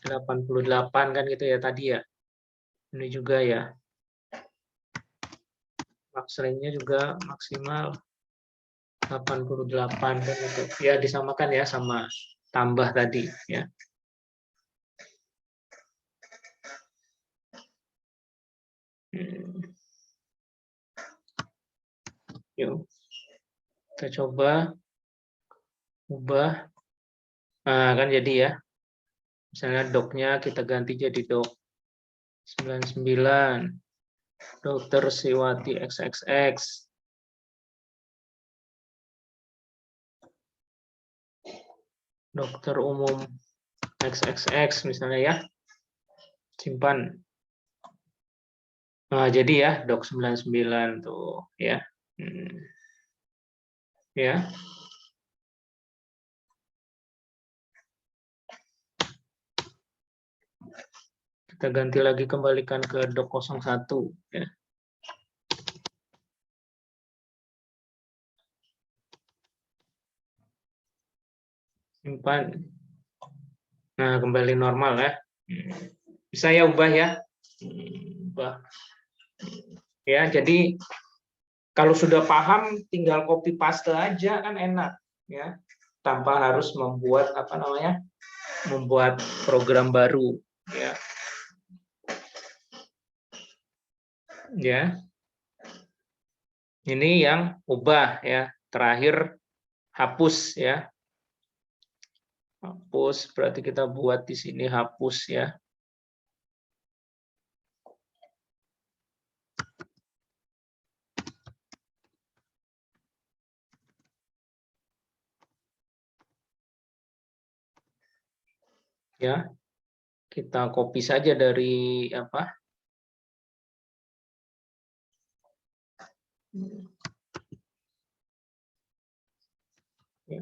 88 kan gitu ya tadi ya. Ini juga ya. Max length-nya juga maksimal 88 kan gitu. Ya disamakan ya sama tambah tadi ya. Yuk, kita coba ubah. Nah, kan jadi ya. Misalnya doknya kita ganti jadi dok 99, dokter Siwati XXX. Dokter umum XXX misalnya ya. Simpan. Nah, jadi ya dok 99 tuh ya. Ya. Kita ganti lagi, kembalikan ke dok 01 ya. Simpan. Nah, kembali normal ya. Bisa ya ubah ya. Ubah. Ya, jadi kalau sudah paham tinggal copy paste aja kan enak ya. Tanpa harus membuat apa namanya? Membuat program baru ya. Ya. Ini yang ubah ya. Terakhir hapus ya. Hapus berarti kita buat di sini hapus ya. Ya. Kita copy saja dari apa? Ya.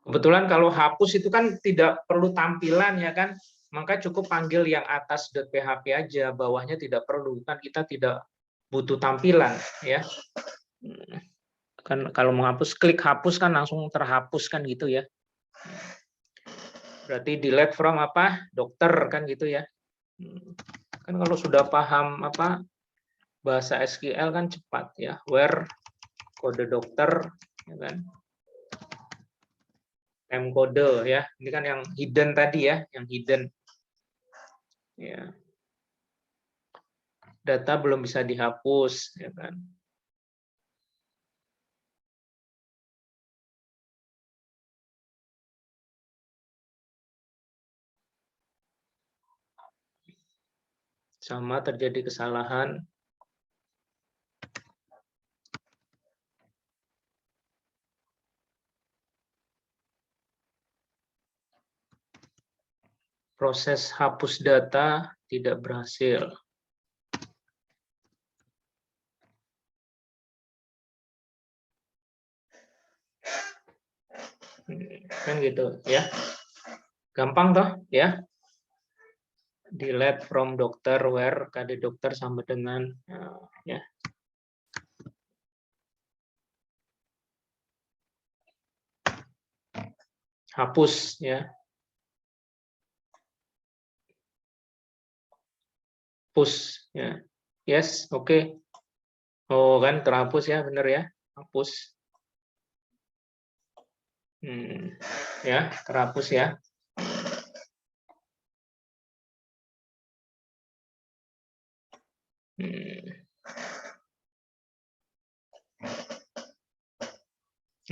Kebetulan kalau hapus itu kan tidak perlu tampilan ya kan, maka cukup panggil yang atas .php aja, bawahnya tidak perlu, kan kita tidak butuh tampilan ya. Kan kalau menghapus, klik hapus kan langsung terhapus kan gitu ya. Berarti delete from apa? Dokter kan gitu ya. Kan kalau sudah paham apa bahasa SQL kan cepat ya. Where kode dokter ya kan. M kode ya. Ini kan yang hidden tadi ya, yang hidden. Ya. Data belum bisa dihapus ya kan. Sama terjadi kesalahan. Proses hapus data tidak berhasil. Kan gitu ya. Gampang toh ya. delete from dokter where KD dokter sama dengan ya. Hapus ya. Push ya. Yes, oke. Oh kan terhapus ya, bener ya. Hapus. Ya, terhapus ya.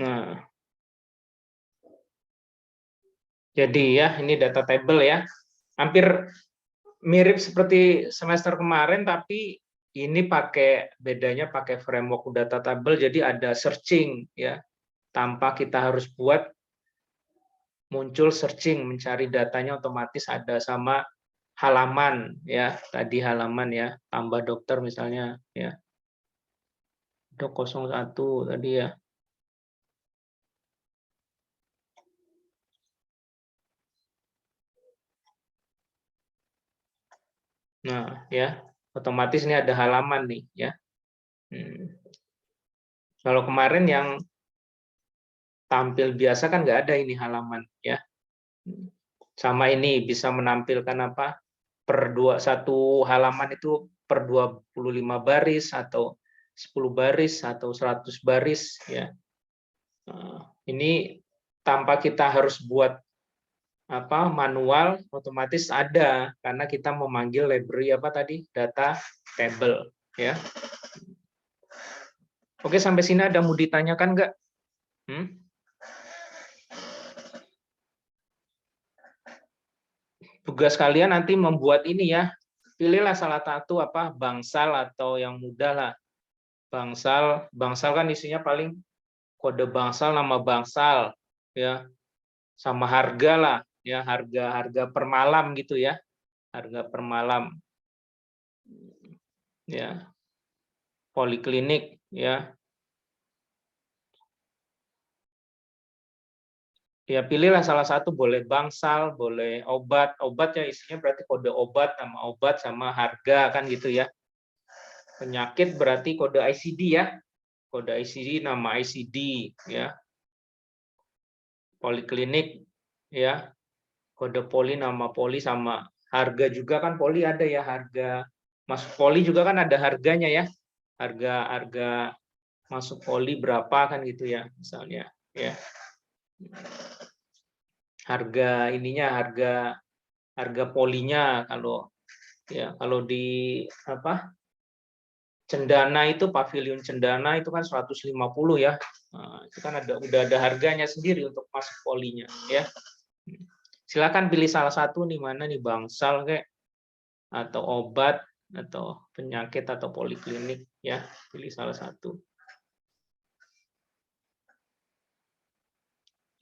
Nah, jadi ya ini data table ya, hampir mirip seperti semester kemarin, tapi ini bedanya pakai framework data table, jadi ada searching ya, tanpa kita harus buat, muncul searching mencari datanya otomatis ada, sama halaman ya, tadi halaman ya, tambah dokter misalnya ya, dok 01 tadi ya. Nah, ya, otomatis ini ada halaman nih, ya. Kalau kemarin yang tampil biasa kan nggak ada ini halaman, ya. Sama ini bisa menampilkan apa? Satu halaman itu per 25 baris atau 10 baris atau 100 baris, ya. Ini tanpa kita harus buat manual, otomatis ada karena kita memanggil library data table ya. Oke, sampai sini ada mau ditanyakan nggak? Tugas kalian nanti membuat ini ya, pilihlah salah satu bangsal atau yang mudah lah. Bangsal kan isinya paling kode bangsal, nama bangsal ya, sama harga lah ya, harga per malam gitu ya, harga per malam ya, poliklinik ya. Ya pilihlah salah satu, boleh bangsal, boleh obat ya, isinya berarti kode obat sama harga kan gitu ya. Penyakit berarti kode ICD ya, kode ICD, nama ICD ya. Poliklinik ya, kode poli, nama poli, sama harga juga kan, poli ada ya, harga masuk poli juga kan ada harganya ya, harga masuk poli berapa kan gitu ya, misalnya ya. Harga ininya, harga polinya, kalau di Cendana itu, pavilion Cendana itu kan 150 ya. Nah, itu kan udah ada harganya sendiri untuk masuk polinya ya. Silakan pilih salah satu nih, mana nih, bangsal kayak atau obat atau penyakit atau poliklinik ya, pilih salah satu.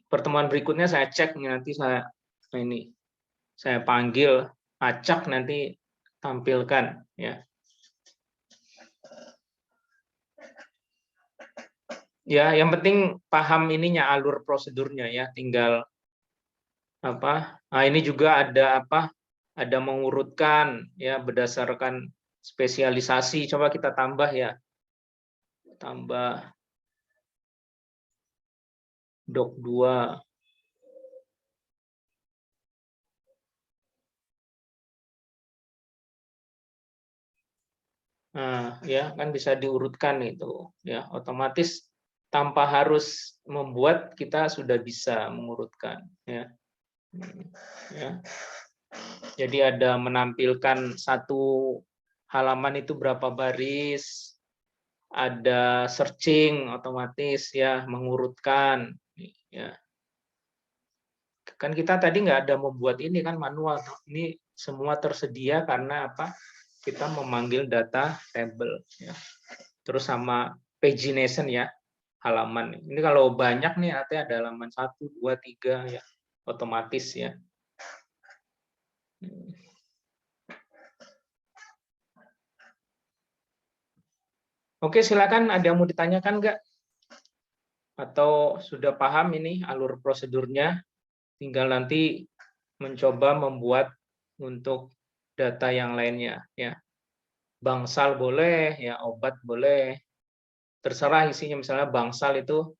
Pertemuan berikutnya saya cek nanti, saya panggil, acak nanti tampilkan ya. Ya, yang penting paham ininya, alur prosedurnya ya, tinggal Nah, ini juga ada mengurutkan ya berdasarkan spesialisasi. Coba kita tambah ya. Tambah dok 2. Nah, ya kan bisa diurutkan itu ya, otomatis tanpa harus membuat, kita sudah bisa mengurutkan ya. Ya. Jadi ada menampilkan satu halaman itu berapa baris, ada searching otomatis ya, mengurutkan ya. Kan kita tadi nggak ada membuat ini kan, manual, ini semua tersedia karena kita memanggil data table ya. Terus sama pagination ya, halaman ini kalau banyak nih, artinya ada halaman 1, 2, 3 ya, otomatis ya. Oke, silakan, ada yang mau ditanyakan nggak? Atau sudah paham ini alur prosedurnya? Tinggal nanti mencoba membuat untuk data yang lainnya ya. Bangsal boleh, ya obat boleh. Terserah isinya, misalnya bangsal itu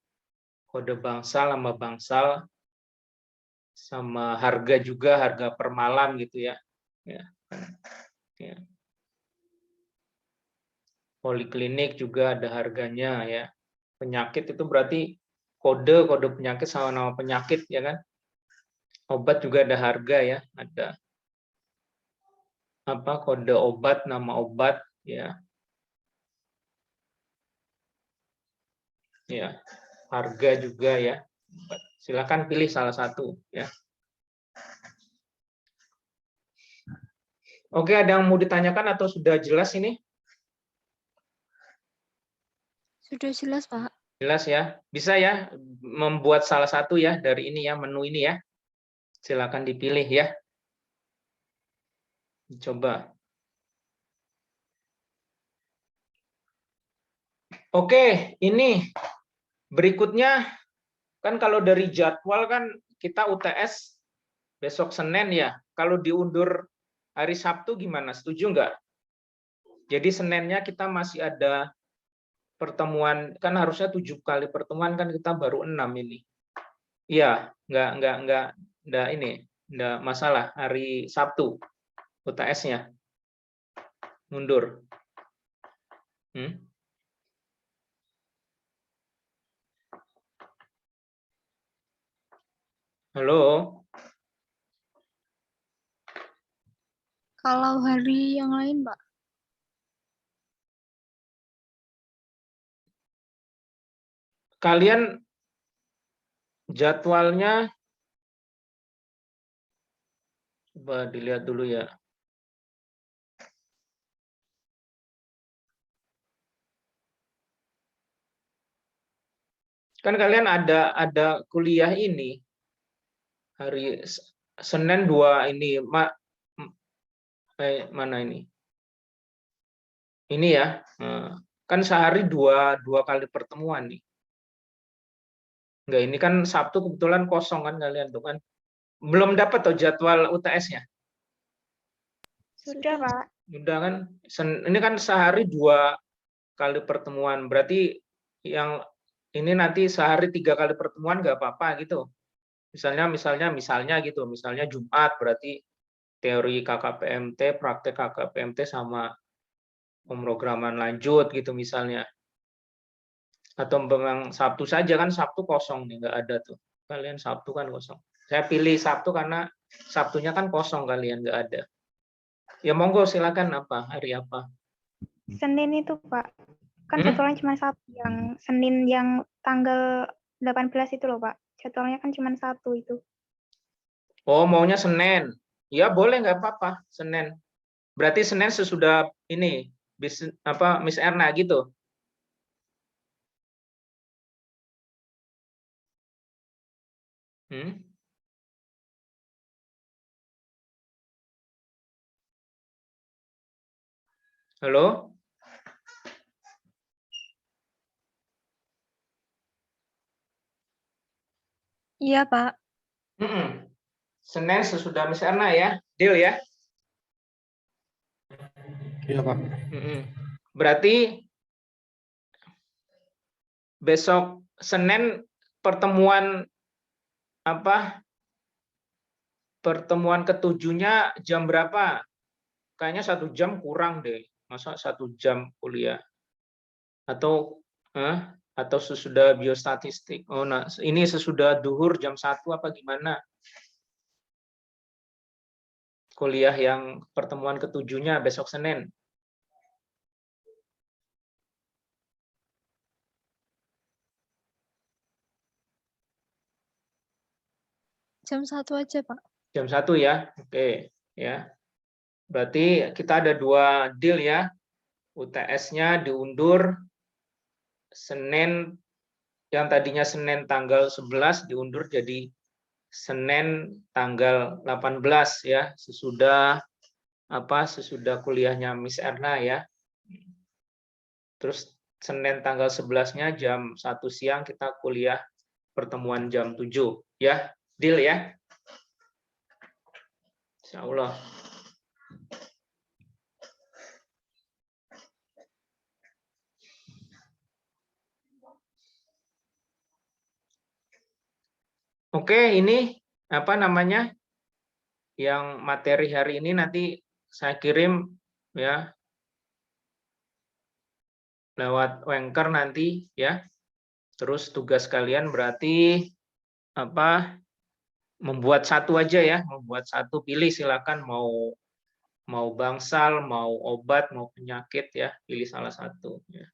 kode bangsal sama harga juga, harga per malam gitu ya. Ya. Ya. Poliklinik juga ada harganya ya. Penyakit itu berarti kode penyakit sama nama penyakit ya kan. Obat juga ada harga ya, ada apa kode obat, nama obat ya. Ya, harga juga ya. Silakan pilih salah satu ya. Oke, ada yang mau ditanyakan atau sudah jelas ini? Sudah jelas, Pak. Jelas ya. Bisa ya membuat salah satu ya dari ini ya, menu ini ya. Silakan dipilih ya. Coba. Oke, ini berikutnya kan kalau dari jadwal kan kita UTS besok Senin ya. Kalau diundur hari Sabtu gimana? Setuju nggak? Jadi Seninnya kita masih ada pertemuan, kan harusnya 7 kali pertemuan, kan kita baru 6 ini. Iya, nggak ini, nggak masalah hari Sabtu UTS-nya mundur. Halo, Kalau hari yang lain, Pak. kalian jadwalnya coba dilihat dulu ya. Kan kalian ada kuliah ini hari Senin 2 ini, mana ini? Ini ya, kan sehari dua kali pertemuan nih. Enggak, ini kan Sabtu kebetulan kosong kan kalian tuh kan. Belum dapat tuh jadwal UTS-nya. Sudah, Pak. Udah kan, ini kan sehari 2 kali pertemuan. Berarti yang ini nanti sehari 3 kali pertemuan nggak apa-apa gitu. Misalnya gitu, misalnya Jumat berarti teori KKPMT, praktek KKPMT sama pemrograman lanjut gitu misalnya. Atau memang Sabtu saja, kan Sabtu kosong nih, nggak ada tuh. Kalian Sabtu kan kosong. Saya pilih Sabtu karena Sabtunya kan kosong, kalian nggak ada. Ya monggo, silakan hari apa? Senin itu, Pak. Kan jadwalnya cuma satu, yang Senin yang tanggal 18 itu loh, Pak. Jadwalnya kan cuma satu itu. Oh, maunya Senin. Ya boleh, nggak apa-apa, Senin. Berarti Senin sesudah ini, Miss Erna gitu. Halo? Iya, Pak. Senin sesudah Miss Erna ya, deal ya? Iya, Pak. Berarti besok Senin pertemuan pertemuan ketujuhnya jam berapa? Kayaknya 1 jam kurang deh. Masa 1 jam kuliah? Atau sesudah biostatistik? Oh, nah ini sesudah duhur jam 1 apa gimana? Kuliah yang pertemuan ketujuhnya besok Senin. Jam 1 aja, Pak. Jam 1 ya, oke ya. Berarti kita ada 2 deal ya. UTS-nya diundur Senin, yang tadinya Senin tanggal 11 diundur jadi Senin tanggal 18 ya, sesudah kuliahnya Miss Erna ya. Terus Senin tanggal 11-nya jam 1 siang kita kuliah pertemuan jam 7 ya. Deal ya. Insya Allah. Oke, ini apa namanya? Yang materi hari ini nanti saya kirim ya lewat Anchor nanti ya. Terus tugas kalian berarti apa? Membuat satu aja ya, membuat satu, pilih silakan mau bangsal, mau obat, mau penyakit ya, pilih salah satu ya.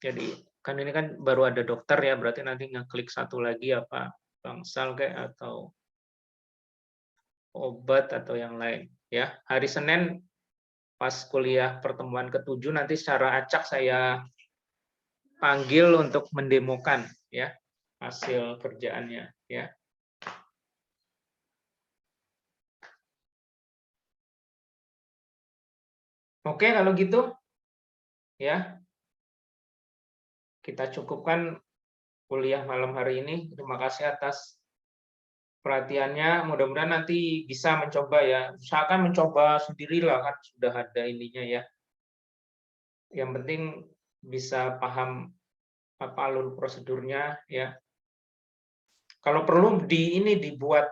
Jadi kan ini kan baru ada dokter ya, berarti nanti ngeklik satu lagi apa bangsal kayak atau obat atau yang lain ya. Hari Senin pas kuliah pertemuan ke-7 nanti secara acak saya panggil untuk mendemokan ya hasil kerjaannya ya. Oke, kalau gitu ya kita cukupkan kuliah malam hari ini. Terima kasih atas perhatiannya. Mudah-mudahan nanti bisa mencoba ya. Usahakan mencoba sendirilah kan sudah ada ininya ya. Yang penting bisa paham apa alur prosedurnya ya. Kalau perlu dibuat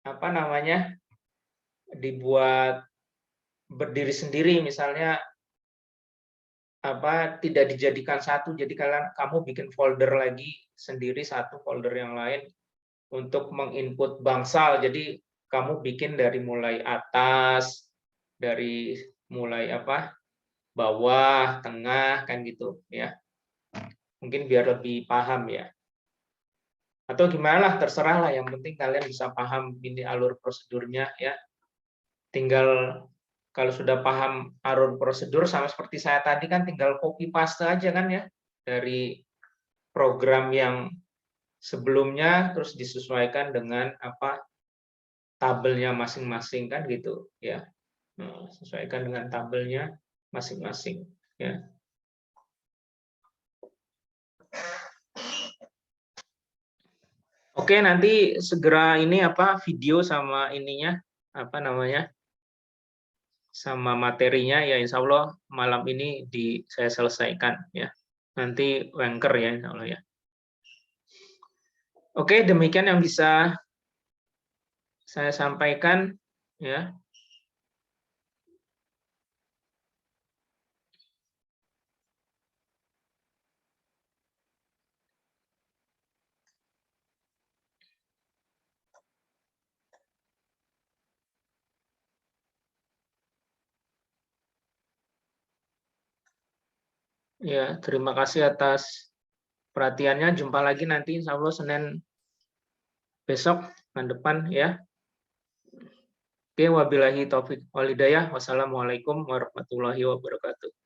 apa namanya? Dibuat berdiri sendiri misalnya apa tidak dijadikan satu, jadi kamu bikin folder lagi sendiri, satu folder yang lain untuk menginput bangsal. Jadi kamu bikin dari mulai atas, dari mulai apa bawah, tengah kan gitu ya. Mungkin biar lebih paham ya. Atau gimana lah, terserah lah. Yang penting kalian bisa paham ini alur prosedurnya ya. Tinggal kalau sudah paham alur prosedur sama seperti saya tadi kan tinggal copy paste aja kan ya dari program yang sebelumnya terus disesuaikan dengan apa tabelnya masing-masing kan gitu ya. Nah, sesuaikan dengan tabelnya masing-masing ya. Oke, nanti segera ini apa video sama ininya apa namanya sama materinya ya insya Allah malam ini saya selesaikan ya. Nanti Anchor ya insya Allah ya. Oke, demikian yang bisa saya sampaikan ya. Ya, terima kasih atas perhatiannya. Jumpa lagi nanti insya Allah Senin besok depan ya. Oke, wabillahi taufik walhidayah. Wassalamualaikum warahmatullahi wabarakatuh.